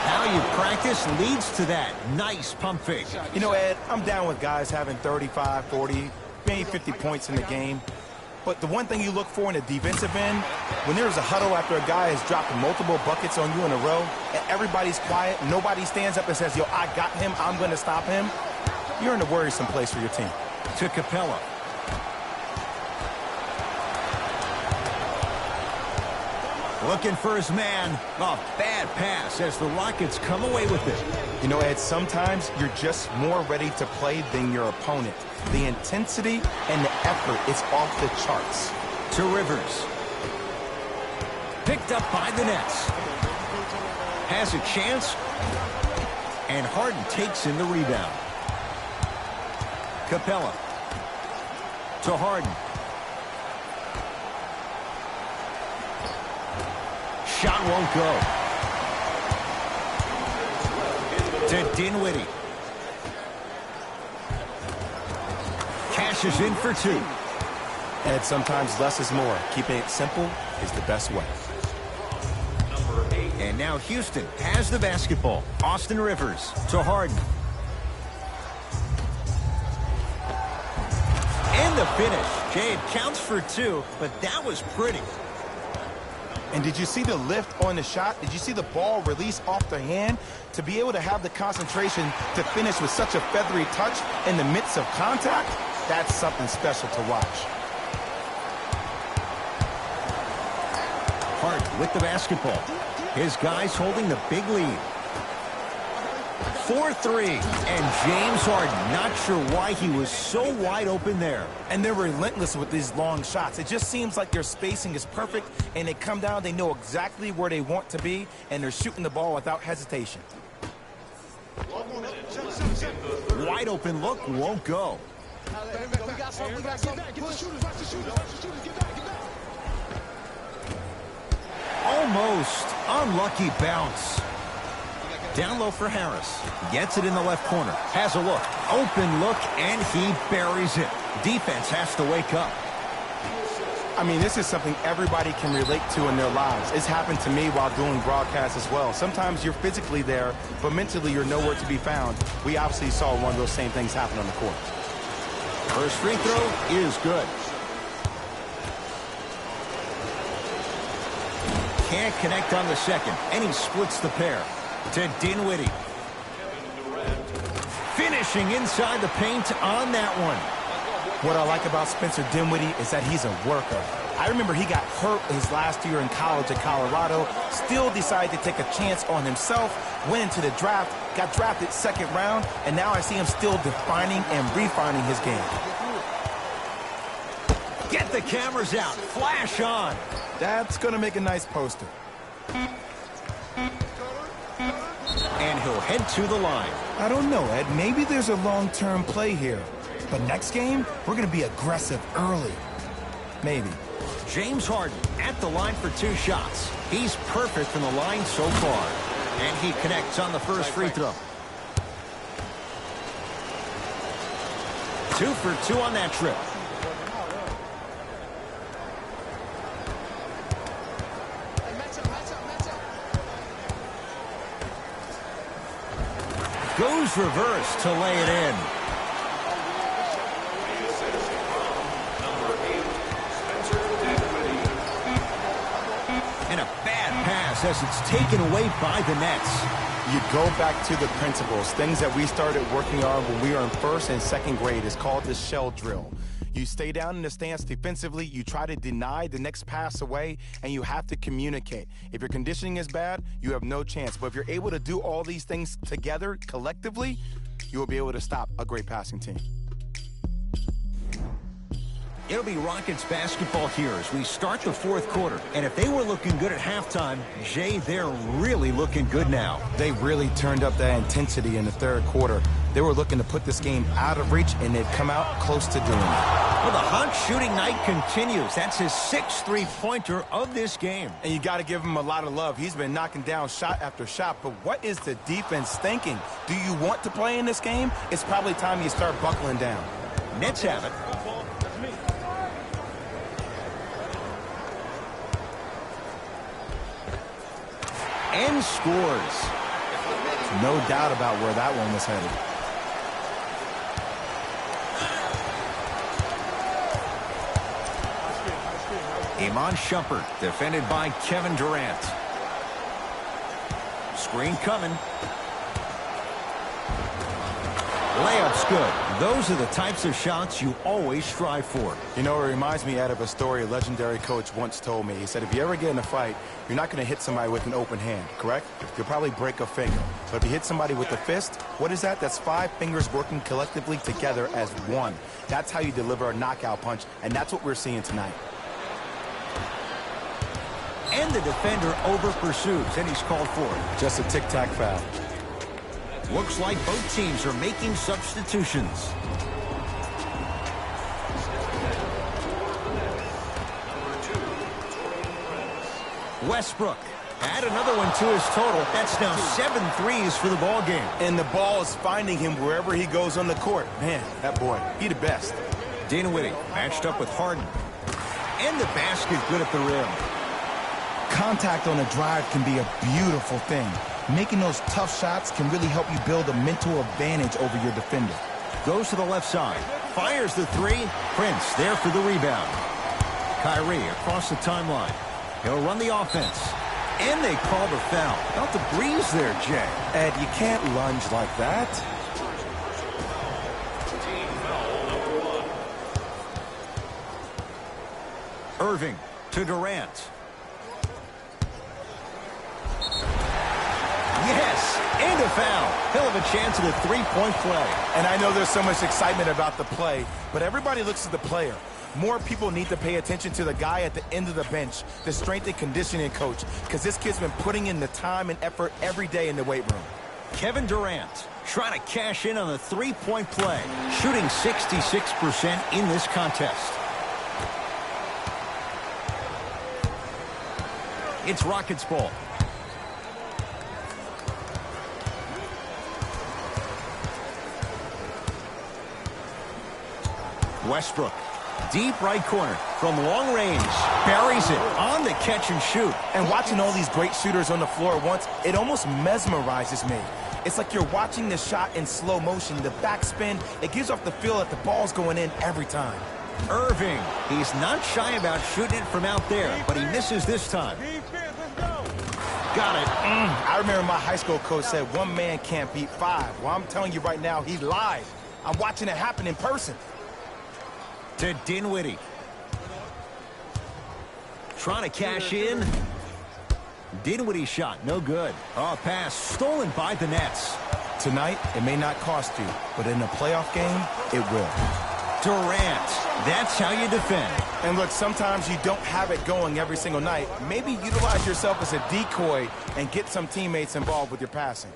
How you practice leads to that. Nice pump fake. You know, Ed, I'm down with guys having 35, 40, maybe 50 points in the game. But the one thing you look for in the defensive end, when there's a huddle after a guy has dropped multiple buckets on you in a row, and everybody's quiet, nobody stands up and says, yo, I got him, I'm going to stop him, you're in a worrisome place for your team. To Capella. Looking for his man. A bad pass as the Rockets come away with it. You know, Ed, sometimes you're just more ready to play than your opponent. The intensity and the effort is off the charts. To Rivers. Picked up by the Nets. Has a chance. And Harden takes in the rebound. Capella. To Harden. Shot won't go. To Dinwiddie. Cashes in for two. And sometimes less is more. Keeping it simple is the best way. And now Houston has the basketball. Austin Rivers to Harden. And the finish. Jay, it counts for two, but that was pretty. And did you see the lift on the shot? Did you see the ball release off the hand? To be able to have the concentration to finish with such a feathery touch in the midst of contact, that's something special to watch. Hart with the basketball. His guys holding the big lead. 4-3. And James Harden, not sure why he was so wide open there. And they're relentless with these long shots. It just seems like their spacing is perfect, and they come down, they know exactly where they want to be, and they're shooting the ball without hesitation. Wide open look won't go. Almost unlucky bounce. Down low for Harris. Gets it in the left corner. Has a look. Open look, and he buries it. Defense has to wake up. I mean, this is something everybody can relate to in their lives. It's happened to me while doing broadcasts as well. Sometimes you're physically there, but mentally you're nowhere to be found. We obviously saw one of those same things happen on the court. First free throw is good. Can't connect on the second, and he splits the pair. To Dinwiddie. Finishing inside the paint on that one. What I like about Spencer Dinwiddie is that he's a worker. I remember he got hurt his last year in college at Colorado, still decided to take a chance on himself, went into the draft, got drafted second round, and now I see him still defining and refining his game. Get the cameras out. Flash on. That's going to make a nice poster. And he'll head to the line. I don't know, Ed. Maybe there's a long-term play here. But next game, we're going to be aggressive early. Maybe. James Harden at the line for two shots. He's perfect from the line so far. And he connects on the first free throw. 2 for 2 on that trip. Goes reverse to lay it in. And a bad pass as it's taken away by the Nets. You go back to the principles, things that we started working on when we were in first and second grade. It's called the shell drill. You stay down in the stance defensively, you try to deny the next pass away, and you have to communicate. If your conditioning is bad, you have no chance. But if you're able to do all these things together, collectively, you will be able to stop a great passing team. It'll be Rockets basketball here as we start the fourth quarter. And if they were looking good at halftime, Jay, they're really looking good now. They really turned up that intensity in the third quarter. They were looking to put this game out of reach, and they've come out close to doing it. Well, the hot shooting night continues. That's his sixth three-pointer of this game. And you got to give him a lot of love. He's been knocking down shot after shot. But what is the defense thinking? Do you want to play in this game? It's probably time you start buckling down. Nets have it. And scores. No doubt about where that one was headed. Iman Shumpert, defended by Kevin Durant. Screen coming. Layup's good. Those are the types of shots you always strive for. You know, it reminds me out of a story a legendary coach once told me. He said, if you ever get in a fight, you're not going to hit somebody with an open hand, correct? You'll probably break a finger. But if you hit somebody with a fist, what is that? That's 5 fingers working collectively together as one. That's how you deliver a knockout punch, and that's what we're seeing tonight. And the defender over-pursues, and he's called for it. Just a tic-tac foul. Looks like both teams are making substitutions. Westbrook add another one to his total. That's now 7 threes for the ball game. And the ball is finding him wherever he goes on the court. Man, that boy, he the best. Dinwiddie matched up with Harden. And the basket good at the rim. Contact on a drive can be a beautiful thing. Making those tough shots can really help you build a mental advantage over your defender. Goes to the left side. Fires the three. Prince there for the rebound. Kyrie across the timeline. He'll run the offense. And they call the foul. Felt the breeze there, Jay. Ed, you can't lunge like that. Irving to Durant. Yes, and a foul. Hell of a chance at a three-point play. And I know there's so much excitement about the play, but everybody looks at the player. More people need to pay attention to the guy at the end of the bench, the strength and conditioning coach, because this kid's been putting in the time and effort every day in the weight room. Kevin Durant trying to cash in on a three-point play, shooting 66% in this contest. It's Rockets ball. Westbrook, deep right corner from long range, buries it on the catch and shoot. And watching all these great shooters on the floor at once, it almost mesmerizes me. It's like you're watching the shot in slow motion, the backspin. It gives off the feel that the ball's going in every time. Irving, he's not shy about shooting it from out there, but he misses this time. Got it. I remember my high school coach said one man can't beat 5. Well, I'm telling you right now, he lied. I'm watching it happen in person. To Dinwiddie. Trying to cash in. Dinwiddie shot, no good. Oh, pass stolen by the Nets. Tonight, it may not cost you, but in a playoff game, it will. Durant, that's how you defend. And look, sometimes you don't have it going every single night. Maybe utilize yourself as a decoy and get some teammates involved with your passing.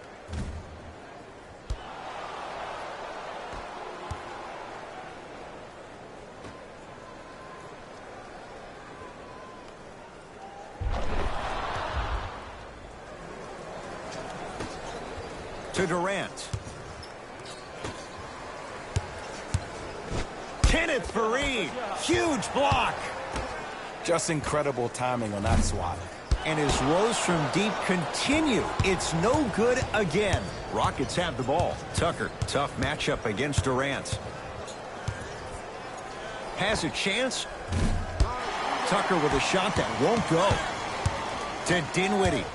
To Durant. Kenneth Faried, huge block. Just incredible timing on that swat. And his woes from deep continue. It's no good again. Rockets have the ball. Tucker, tough matchup against Durant. Has a chance. Tucker with a shot that won't go. To Dinwiddie.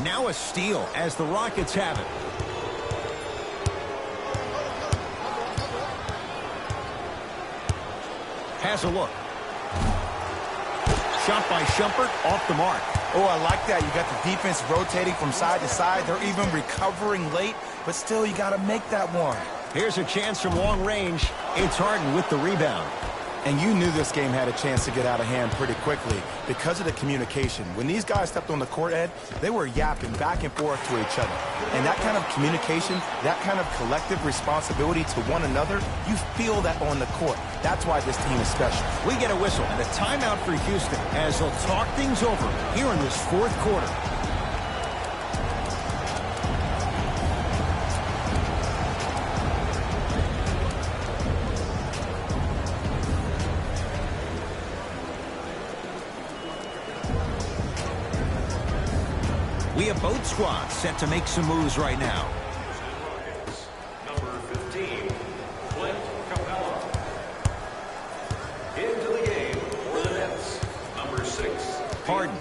Now a steal as the Rockets have it. Has a look. Shot by Shumpert off the mark. Oh, I like that. You got the defense rotating from side to side. They're even recovering late, but still, you got to make that one. Here's a chance from long range. It's Harden with the rebound. And you knew this game had a chance to get out of hand pretty quickly because of the communication. When these guys stepped on the court, Ed, they were yapping back and forth to each other. And that kind of communication, that kind of collective responsibility to one another, you feel that on the court. That's why this team is special. We get a whistle and a timeout for Houston as they'll talk things over here in this fourth quarter. We have both squads set to make some moves right now. Number 15, Clint Capella. Into the game for the Nets. Number 6, Harden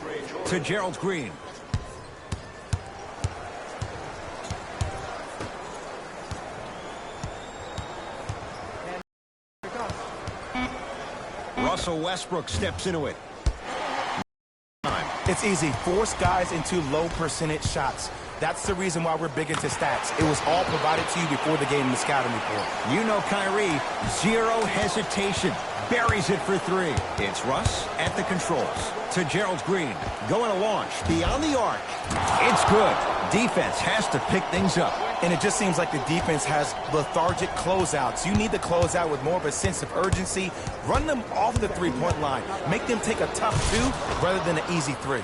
to Gerald Green. Russell Westbrook steps into it. It's easy. Force guys into low percentage shots. That's the reason why we're big into stats. It was all provided to you before the game in the scouting report. You know Kyrie, zero hesitation. Buries it for three. It's Russ at the controls. To Gerald Green. Going to launch. Beyond the arc. It's good. Defense has to pick things up. And it just seems like the defense has lethargic closeouts. You need to close out with more of a sense of urgency. Run them off the three-point line. Make them take a tough two rather than an easy three.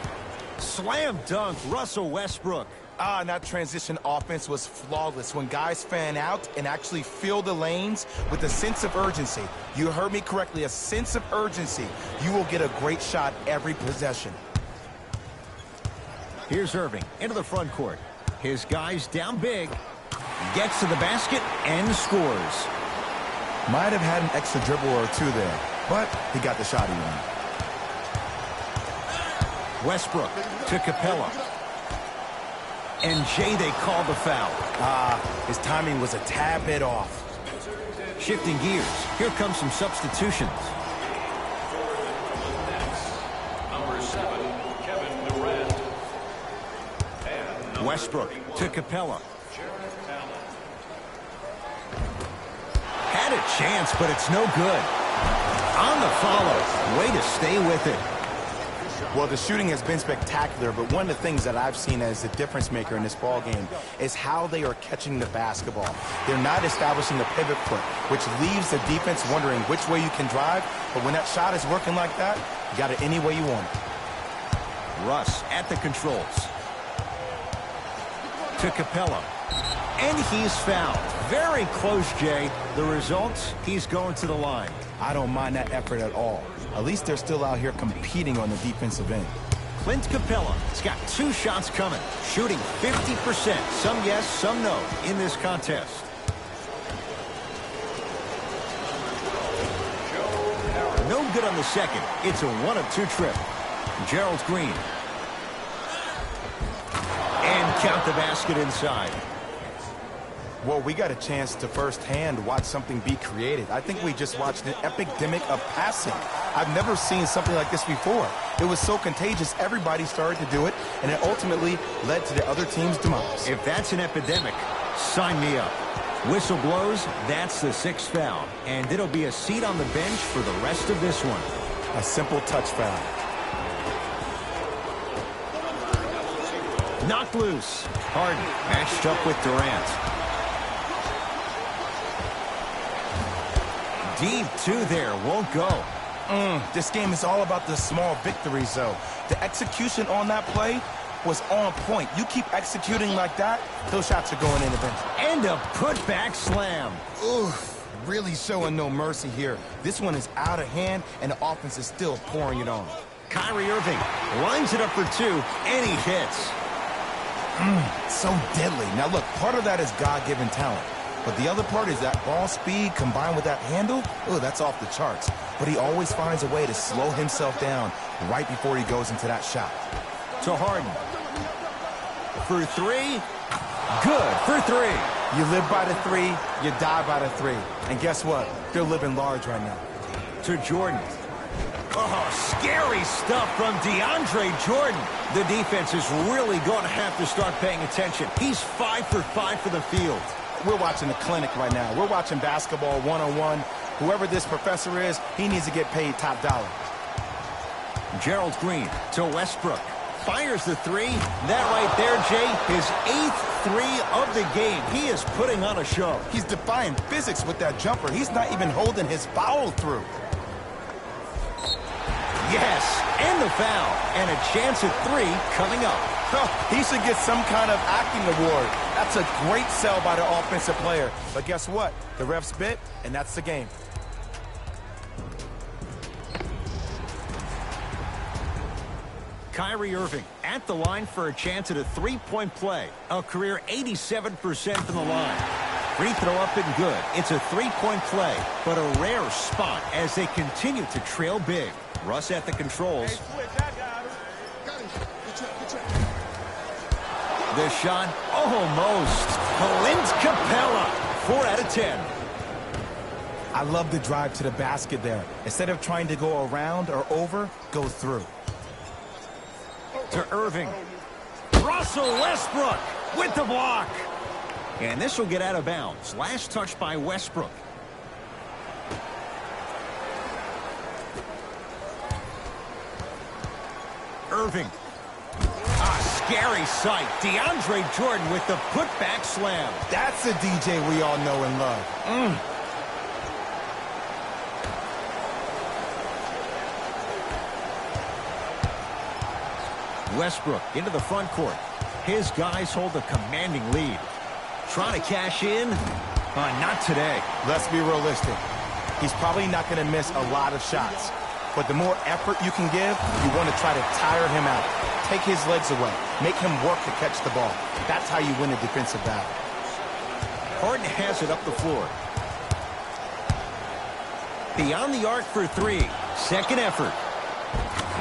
Slam dunk, Russell Westbrook. And that transition offense was flawless. When guys fan out and actually fill the lanes with a sense of urgency, you heard me correctly, a sense of urgency, you will get a great shot every possession. Here's Irving into the front court. His guys down big. Gets to the basket and scores. Might have had an extra dribble or two there, but he got the shot he wanted. Westbrook to Capella. And Jay, they called the foul. His timing was a tad bit off. Shifting gears. Here comes some substitutions. number 7, Kevin Durant. And Westbrook to Capella. Had a chance, but it's no good. On the follow. Way to stay with it. Well, the shooting has been spectacular, but one of the things that I've seen as the difference maker in this ball game is how they are catching the basketball. They're not establishing a pivot foot, which leaves the defense wondering which way you can drive. But when that shot is working like that, you got it any way you want it. Russ at the controls. To Capella. And he's fouled. Very close, Jay. The result, he's going to the line. I don't mind that effort at all. At least they're still out here competing on the defensive end. Clint Capella has got 2 shots coming, shooting 50%. Some yes, some no in this contest. No good on the second. It's a 1 of 2 trip. Gerald Green. And count the basket inside. Well, we got a chance to firsthand watch something be created. I think we just watched an epidemic of passing. I've never seen something like this before. It was so contagious, everybody started to do it, and it ultimately led to the other team's demise. If that's an epidemic, sign me up. Whistle blows, that's the 6th foul, and it'll be a seat on the bench for the rest of this one. A simple touch foul. Knocked loose. Harden matched up with Durant. Deep 2 there, won't go. This game is all about the small victories, though. The execution on that play was on point. You keep executing like that, those shots are going in eventually. And a putback slam. Oof, really showing no mercy here. This one is out of hand, and the offense is still pouring it on. Kyrie Irving lines it up for 2, and he hits. So deadly. Now, look, part of that is God-given talent. But the other part is that ball speed combined with that handle, that's off the charts. But he always finds a way to slow himself down right before he goes into that shot. To Harden. For 3. Good for 3. You live by the 3, you die by the 3. And guess what? They're living large right now. To Jordan. Oh, scary stuff from DeAndre Jordan. The defense is really going to have to start paying attention. He's 5 for 5 for the field. We're watching a clinic right now. We're watching basketball one-on-one. Whoever this professor is, he needs to get paid top dollar. Gerald Green to Westbrook. Fires the three. That right there, Jay, his 8th three of the game. He is putting on a show. He's defying physics with that jumper. He's not even holding his foul through. Yes, and the foul. And a chance at 3 coming up. He should get some kind of acting award. That's a great sell by the offensive player. But guess what? The refs bit, and that's the game. Kyrie Irving at the line for a chance at a 3-point play. A career 87% from the line. Free throw up and good. It's a 3-point play, but a rare spot as they continue to trail big. Russ at the controls. The shot almost. Clint Capella, 4 out of 10. I love the drive to the basket there. Instead of trying to go around or over, go through. To Irving. Russell Westbrook with the block. And this will get out of bounds. Last touch by Westbrook. Irving. A scary sight. DeAndre Jordan with the putback slam. That's a DJ we all know and love. Westbrook into the front court. His guys hold a commanding lead. Trying to cash in. Not today. Let's be realistic. He's probably not going to miss a lot of shots. But the more effort you can give, you want to try to tire him out. Take his legs away. Make him work to catch the ball. That's how you win a defensive battle. Harden has it up the floor. Beyond the arc for 3. Second effort.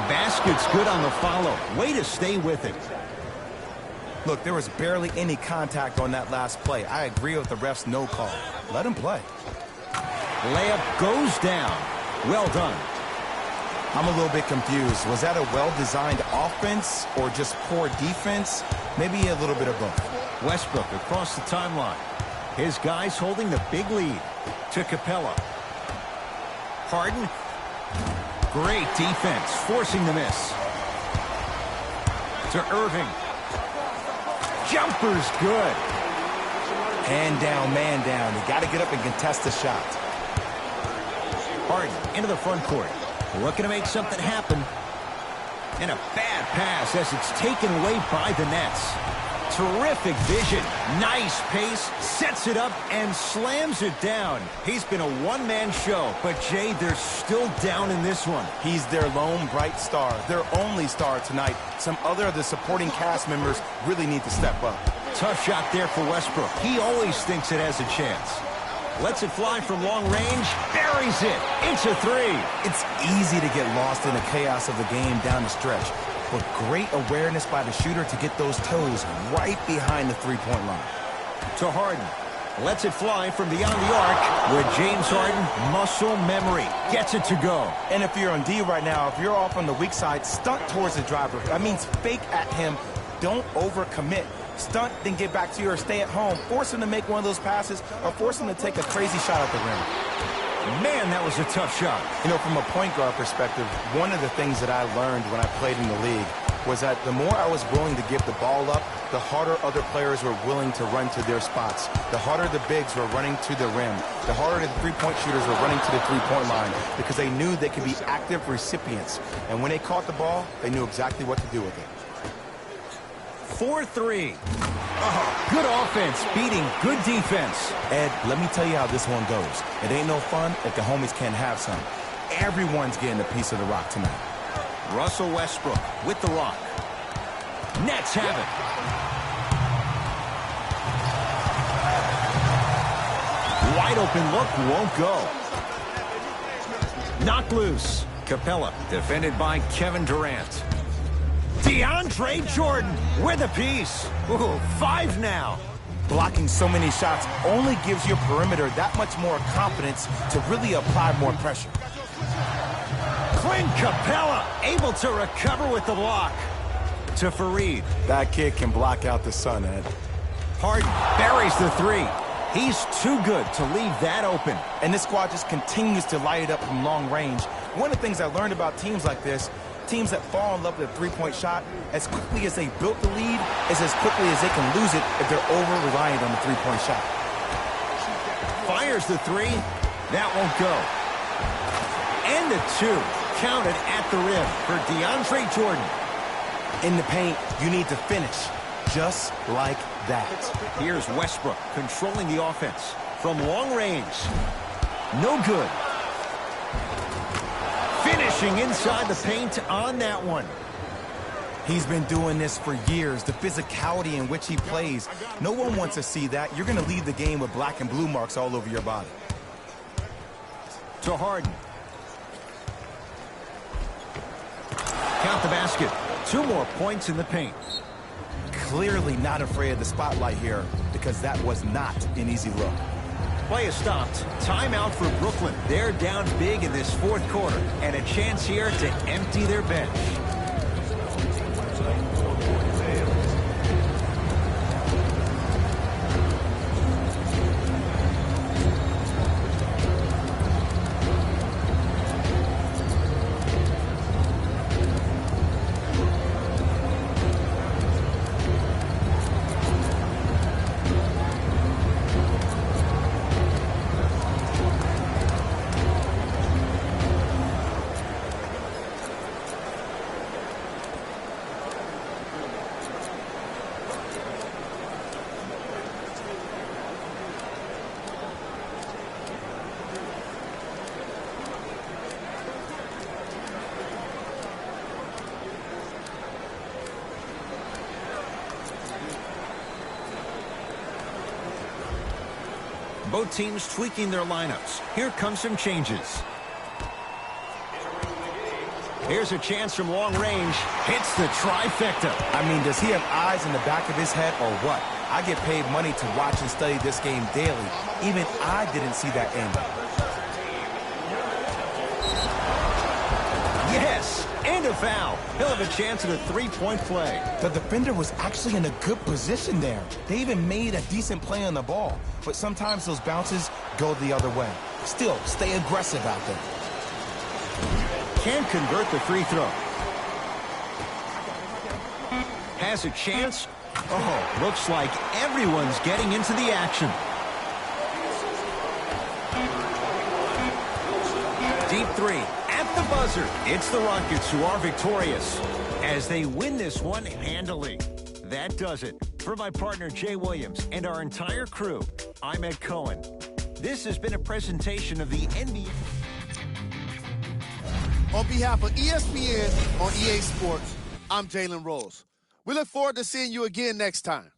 Basket's good on the follow. Way to stay with it. Look, there was barely any contact on that last play. I agree with the ref's no call. Let him play. Layup goes down. Well done. I'm a little bit confused. Was that a well-designed offense or just poor defense? Maybe a little bit of both. Westbrook across the timeline. His guys holding the big lead. To Capella. Harden. Great defense, forcing the miss. To Irving. Jumper's good. Hand down, man down. You got to get up and contest the shot. Harden into the front court. Looking to make something happen. And a bad pass as it's taken away by the Nets. Terrific vision. Nice pace. Sets it up and slams it down. He's been a one-man show. But, Jay, they're still down in this one. He's their lone bright star. Their only star tonight. Some other of the supporting cast members really need to step up. Tough shot there for Westbrook. He always thinks it has a chance. Lets it fly from long range. Buries it. It's a 3. It's easy to get lost in the chaos of the game down the stretch. But great awareness by the shooter to get those toes right behind the three-point line. To Harden. Lets it fly from beyond the arc with James Harden, muscle memory. Gets it to go. And if you're on D right now, if you're off on the weak side, stunt towards the driver. That means fake at him. Don't overcommit. Stunt, then get back to you or stay at home. Force him to make one of those passes or force him to take a crazy shot at the rim. Man, that was a tough shot. You know, from a point guard perspective, one of the things that I learned when I played in the league was that the more I was willing to give the ball up, the harder other players were willing to run to their spots. The harder the bigs were running to the rim. The harder the three-point shooters were running to the three-point line because they knew they could be active recipients. And when they caught the ball, they knew exactly what to do with it. 4-3. Oh, good offense beating good defense. Ed, let me tell you how this one goes. It ain't no fun if the homies can't have some. Everyone's getting a piece of the rock tonight. Russell Westbrook with the rock. Nets have it. Wide open look won't go. Knocked loose. Capella defended by Kevin Durant. DeAndre Jordan with a piece. Ooh, 5 now. Blocking so many shots only gives your perimeter that much more confidence to really apply more pressure. Clint Capella able to recover with the block. To Fareed. That kid can block out the sun, Ed. Harden buries the three. He's too good to leave that open. And this squad just continues to light it up from long range. One of the things I learned about teams like this, teams that fall in love with a three-point shot, as quickly as they built the lead, is as quickly as they can lose it if they're over-reliant on the three-point shot. Fires the three. That won't go. And the two. Counted at the rim for DeAndre Jordan. In the paint, you need to finish. Just like that. Here's Westbrook controlling the offense from long range. No good. Finishing inside the paint on that one. He's been doing this for years. The physicality in which he plays. No one wants to see that. You're going to leave the game with black and blue marks all over your body. To Harden. Count the basket. 2 more points in the paint. Clearly not afraid of the spotlight here because that was not an easy look. Play is stopped. Timeout for Brooklyn. They're down big in this fourth quarter and a chance here to empty their bench. Both teams tweaking their lineups. Here come some changes. Here's a chance from long range. Hits the trifecta. I mean, does he have eyes in the back of his head or what? I get paid money to watch and study this game daily. Even I didn't see that angle. Yes, and a foul. He'll have a chance at a three-point play. The defender was actually in a good position there. They even made a decent play on the ball. But sometimes those bounces go the other way. Still, stay aggressive out there. Can't convert the free throw. Has a chance. Oh, looks like everyone's getting into the action. Deep three at the buzzer. It's the Rockets who are victorious as they win this one handily. That does it. For my partner Jay Williams and our entire crew, I'm Ed Cohen. This has been a presentation of the NBA. On behalf of ESPN on EA Sports, I'm Jalen Rose. We look forward to seeing you again next time.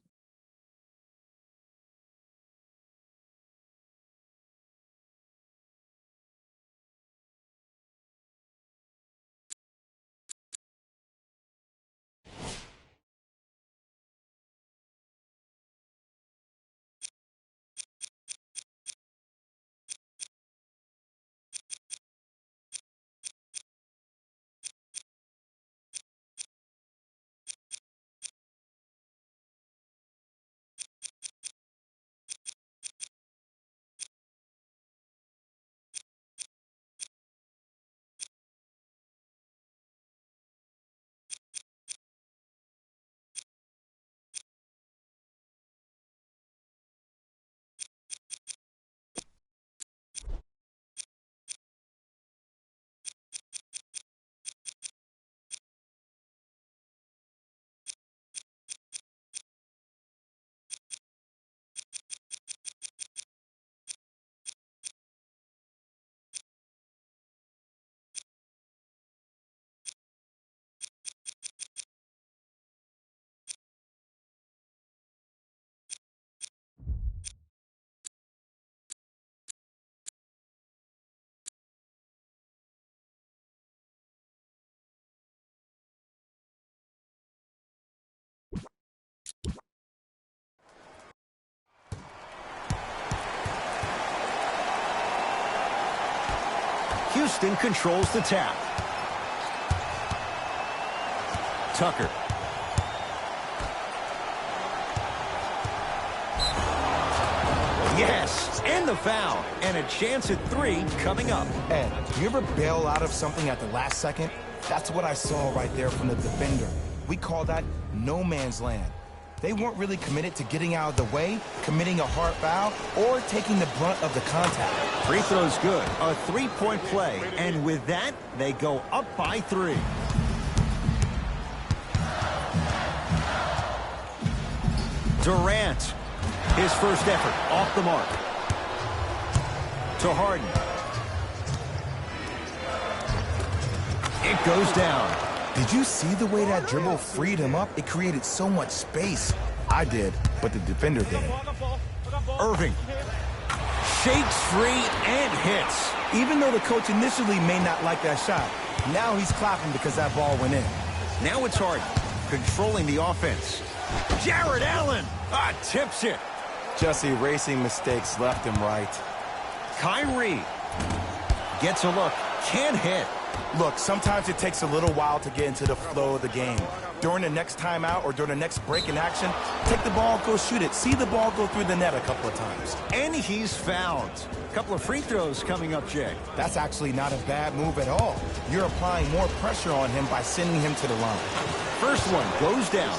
Houston controls the tap. Tucker. Yes, and the foul. And a chance at 3 coming up. Ed, do you ever bail out of something at the last second? That's what I saw right there from the defender. We call that no man's land. They weren't really committed to getting out of the way, committing a hard foul, or taking the brunt of the contact. Free throw's good. A 3-point play. And with that, they go up by 3. Durant. His first effort off the mark. To Harden. It goes down. Did you see the way that dribble freed him up? It created so much space. I did, but the defender didn't. Irving. Shakes free and hits. Even though the coach initially may not like that shot, now he's clapping because that ball went in. Now it's Harden controlling the offense. Jared Allen tips it. Just erasing mistakes left and right. Kyrie gets a look. Can't hit. Look, sometimes it takes a little while to get into the flow of the game. During the next timeout or during the next break in action, take the ball, go shoot it. See the ball go through the net a couple of times. And he's fouled. A couple of free throws coming up, Jay. That's actually not a bad move at all. You're applying more pressure on him by sending him to the line. First one goes down.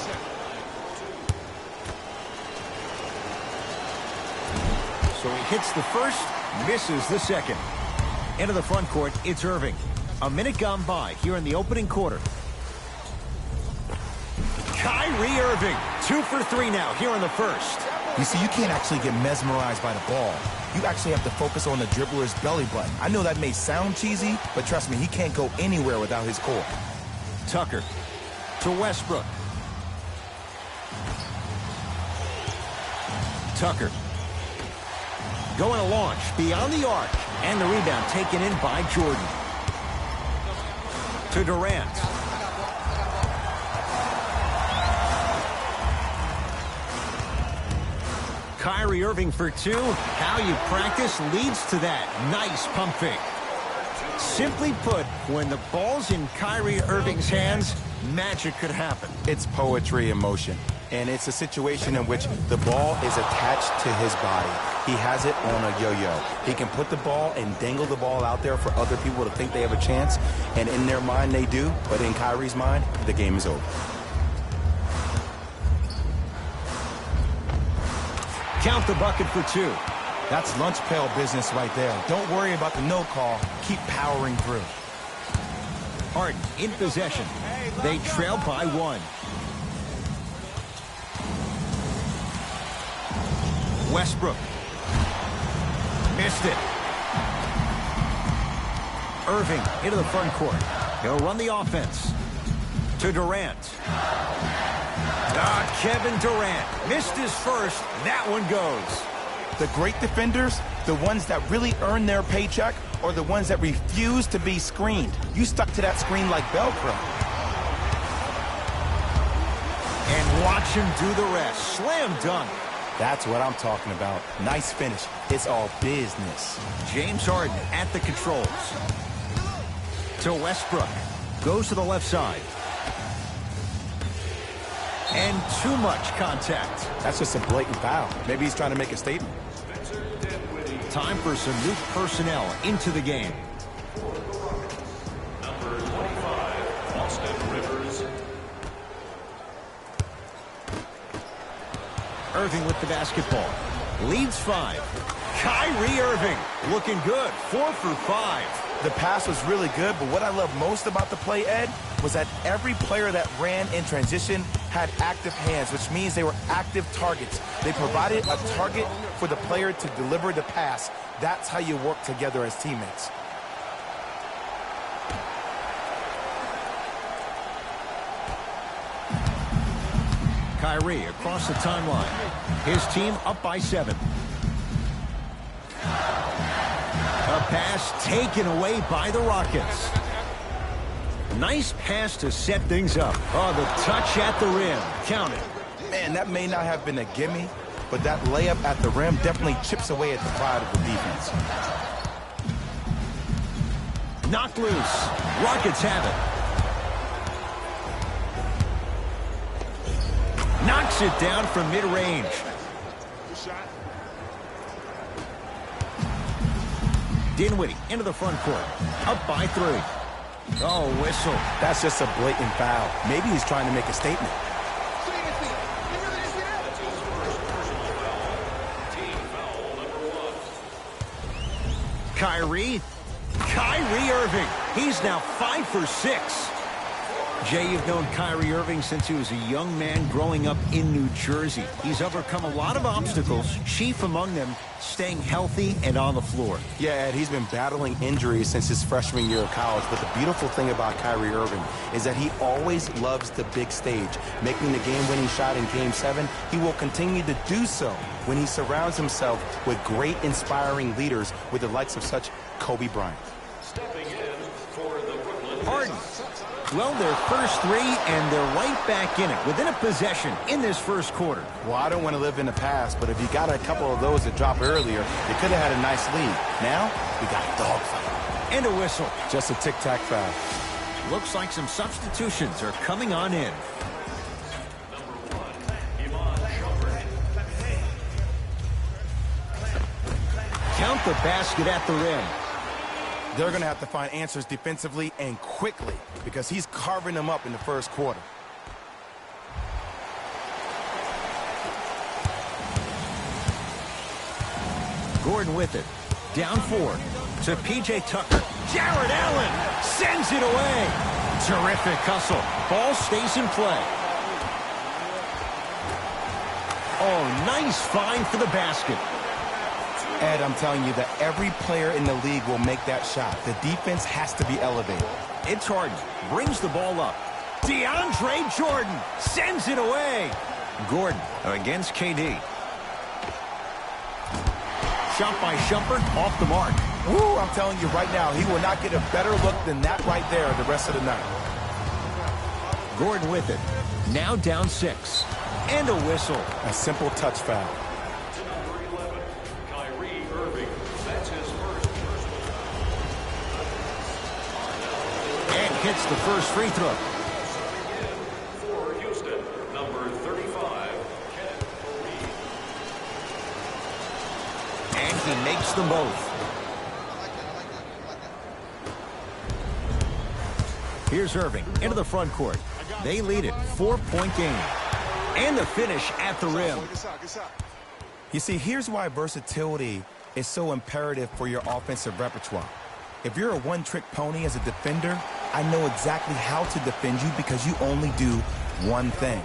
So he hits the first, misses the second. Into the front court, it's Irving. A minute gone by here in the opening quarter. Kyrie Irving, 2 for 3 now here in the first. You see, you can't actually get mesmerized by the ball. You actually have to focus on the dribbler's belly button. I know that may sound cheesy, but trust me, he can't go anywhere without his core. Tucker to Westbrook. Tucker. Going to launch beyond the arc. And the rebound taken in by Jordan. To Durant. Kyrie Irving for 2. How you practice leads to that. Nice pump fake. Simply put, when the ball's in Kyrie Irving's hands, magic could happen. It's poetry in motion. And it's a situation in which the ball is attached to his body. He has it on a yo-yo. He can put the ball and dangle the ball out there for other people to think they have a chance. And in their mind, they do. But in Kyrie's mind, the game is over. Count the bucket for 2. That's lunch pail business right there. Don't worry about the no call. Keep powering through. Harden in possession. They trail by 1. Westbrook. Missed it. Irving into the front court. He'll run the offense. To Durant. Kevin Durant missed his first. That one goes. The great defenders, the ones that really earn their paycheck, or the ones that refuse to be screened. You stuck to that screen like Velcro. And watch him do the rest. Slam dunk. That's what I'm talking about. Nice finish. It's all business. James Harden at the controls. To Westbrook. Goes to the left side. And too much contact. That's just a blatant foul. Maybe he's trying to make a statement. Time for some new personnel into the game. Number 25, Austin Rivers. Irving with the basketball. Leads 5. Kyrie Irving looking good. 4 for 5. The pass was really good, but what I love most about the play, Ed, was that every player that ran in transition had active hands, which means they were active targets. They provided a target for the player to deliver the pass. That's how you work together as teammates. Kyrie across the timeline. His team up by 7. A pass taken away by the Rockets. Nice pass to set things up. Oh, the touch at the rim. Count it. Man, that may not have been a gimme, but that layup at the rim definitely chips away at the pride of the defense. Knocked loose. Rockets have it. Knocks it down from mid-range. Dinwiddie into the front court. Up by 3. Oh, whistle. That's just a blatant foul. Maybe he's trying to make a statement. Kyrie Irving. He's now 5 for 6. Jay, you've known Kyrie Irving since he was a young man growing up in New Jersey. He's overcome a lot of obstacles, chief among them staying healthy and on the floor. Yeah, Ed, he's been battling injuries since his freshman year of college, but the beautiful thing about Kyrie Irving is that he always loves the big stage. Making the game-winning shot in Game 7, he will continue to do so when he surrounds himself with great, inspiring leaders with the likes of such Kobe Bryant. Stepping in for the Brooklyn Harden. Well, their first 3, and they're right back in it, within a possession in this first quarter. Well, I don't want to live in the past, but if you got a couple of those that dropped earlier, they could have had a nice lead. Now, we got a dogfight. And a whistle. Just a tic-tac foul. Looks like some substitutions are coming on in. Count the basket at the rim. They're going to have to find answers defensively and quickly because he's carving them up in the first quarter. Gordon with it. Down 4 to P.J. Tucker. Jared Allen sends it away. Terrific hustle. Ball stays in play. Oh, nice find for the basket. Ed, I'm telling you that every player in the league will make that shot. The defense has to be elevated. It's Harden. Brings the ball up. DeAndre Jordan sends it away. Gordon against KD. Shot by Shumpert off the mark. Woo, I'm telling you right now, he will not get a better look than that right there the rest of the night. Gordon with it. Now down 6. And a whistle. A simple touch foul. Hits the first free throw. For Houston, number 35, and he makes them both. Here's Irving into the front court. They lead it. 4-point game. And the finish at the rim. You see, here's why versatility is so imperative for your offensive repertoire. If you're a one-trick pony as a defender, I know exactly how to defend you because you only do one thing.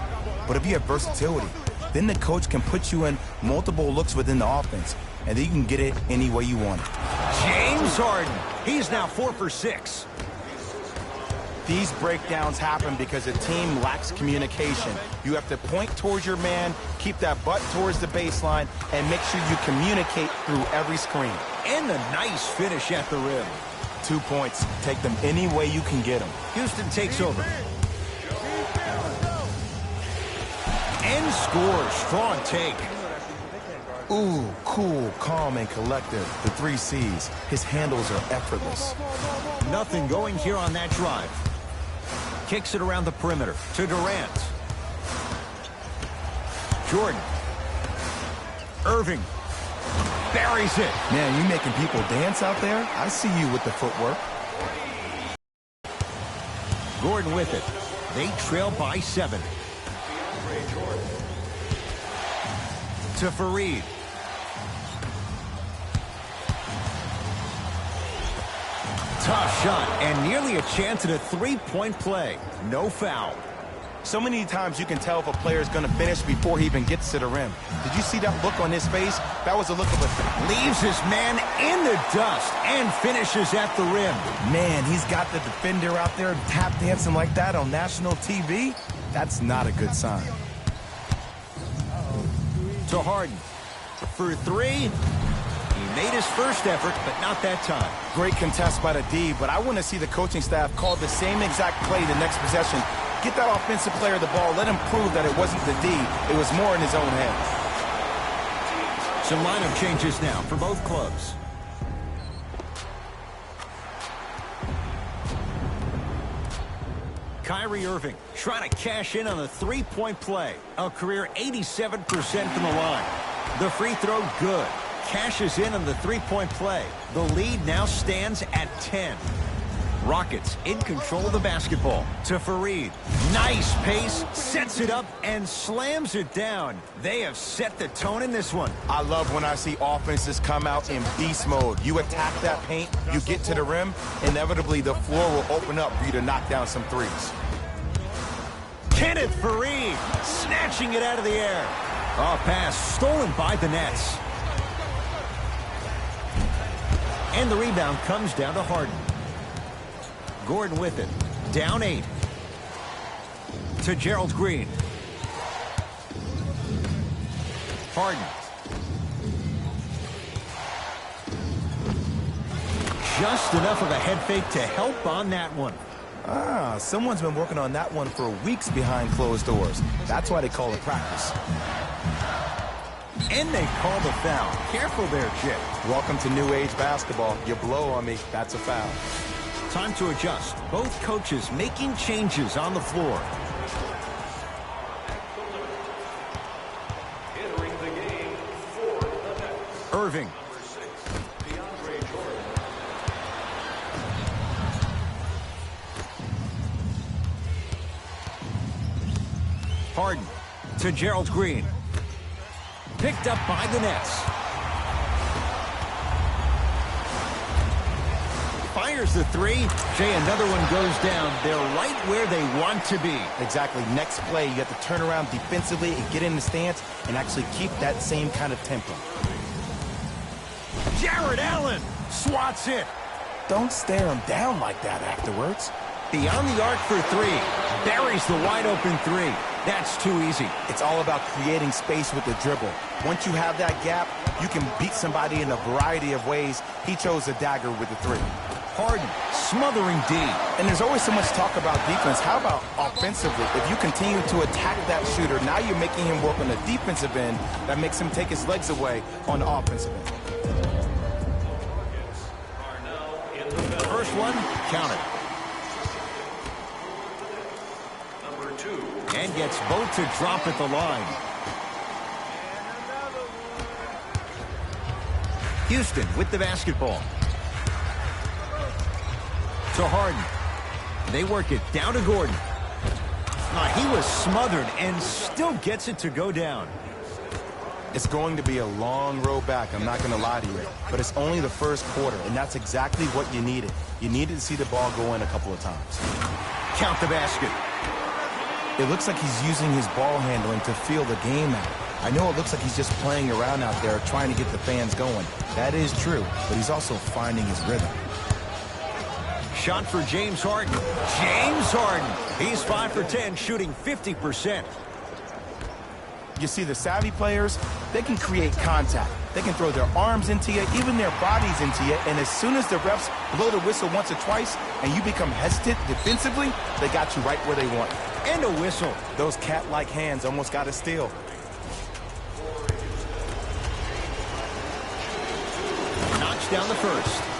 But if you have versatility, then the coach can put you in multiple looks within the offense, and then you can get it any way you want it. James Harden. He's now 4 for 6. These breakdowns happen because the team lacks communication. You have to point towards your man, keep that butt towards the baseline, and make sure you communicate through every screen. And a nice finish at the rim. 2 points. Take them any way you can get them. Houston takes over. And scores. Strong take. Ooh, cool, calm, and collected. The 3 C's. His handles are effortless. Nothing going here on that drive. Kicks it around the perimeter to Durant. Jordan. Irving. Buries it. Man, you making people dance out there? I see you with the footwork. Gordon with it. They trail by 7. To Fareed. Tough shot and nearly a chance at a 3-point play. No foul. So many times you can tell if a player is going to finish before he even gets to the rim. Did you see that look on his face? That was a look of a... Leaves his man in the dust and finishes at the rim. Man, he's got the defender out there tap dancing like that on national TV. That's not a good sign. To Harden. For 3. He made his first effort, but not that time. Great contest by the D, but I want to see the coaching staff call the same exact play the next possession. Get that offensive player the ball. Let him prove that it wasn't the D. It was more in his own head. Some lineup changes now for both clubs. Kyrie Irving trying to cash in on the three-point play. A career 87% from the line. The free throw, good. Cashes in on the three-point play. The lead now stands at 10. Rockets in control of the basketball to Fareed. Nice pace, sets it up, and slams it down. They have set the tone in this one. I love when I see offenses come out in beast mode. You attack that paint, you get to the rim, inevitably the floor will open up for you to knock down some threes. Kenneth Fareed snatching it out of the air. A pass stolen by the Nets. And the rebound comes down to Harden. Gordon with it. Down 8. To Gerald Green. Harden. Just enough of a head fake to help on that one. Someone's been working on that one for weeks behind closed doors. That's why they call it practice. And they call the foul. Careful there, Chip. Welcome to new age basketball. You blow on me, that's a foul. Time to adjust. Both coaches making changes on the floor. Entering the game for the Nets. Irving. Number 6, DeAndre Jordan. Harden to Gerald Green. Picked up by the Nets. Fires the three. Jay, another one goes down. They're right where they want to be. Exactly. Next play, you have to turn around defensively and get in the stance and actually keep that same kind of tempo. Jared Allen swats it. Don't stare him down like that afterwards. Beyond the arc for 3. Buries the wide open 3. That's too easy. It's all about creating space with the dribble. Once you have that gap, you can beat somebody in a variety of ways. He chose a dagger with the 3. Harden smothering D. And there's always so much talk about defense. How about offensively? If you continue to attack that shooter, now you're making him work on the defensive end. That makes him take his legs away on the offensive end. First one, counted. Number 2. And gets both to drop at the line. Houston with the basketball. To Harden. They work it down to Gordon. He was smothered and still gets it to go down. It's going to be a long road back, I'm not going to lie to you. But it's only the first quarter, and that's exactly what you needed. You needed to see the ball go in a couple of times. Count the basket. It looks like he's using his ball handling to feel the game out. I know it looks like he's just playing around out there trying to get the fans going. That is true, but he's also finding his rhythm. Shot for James Harden. James Harden. He's 5 for 10, shooting 50%. You see, the savvy players, they can create contact. They can throw their arms into you, even their bodies into you, and as soon as the refs blow the whistle once or twice and you become hesitant defensively, they got you right where they want. And a whistle. Those cat-like hands almost got a steal. Knocks down the first.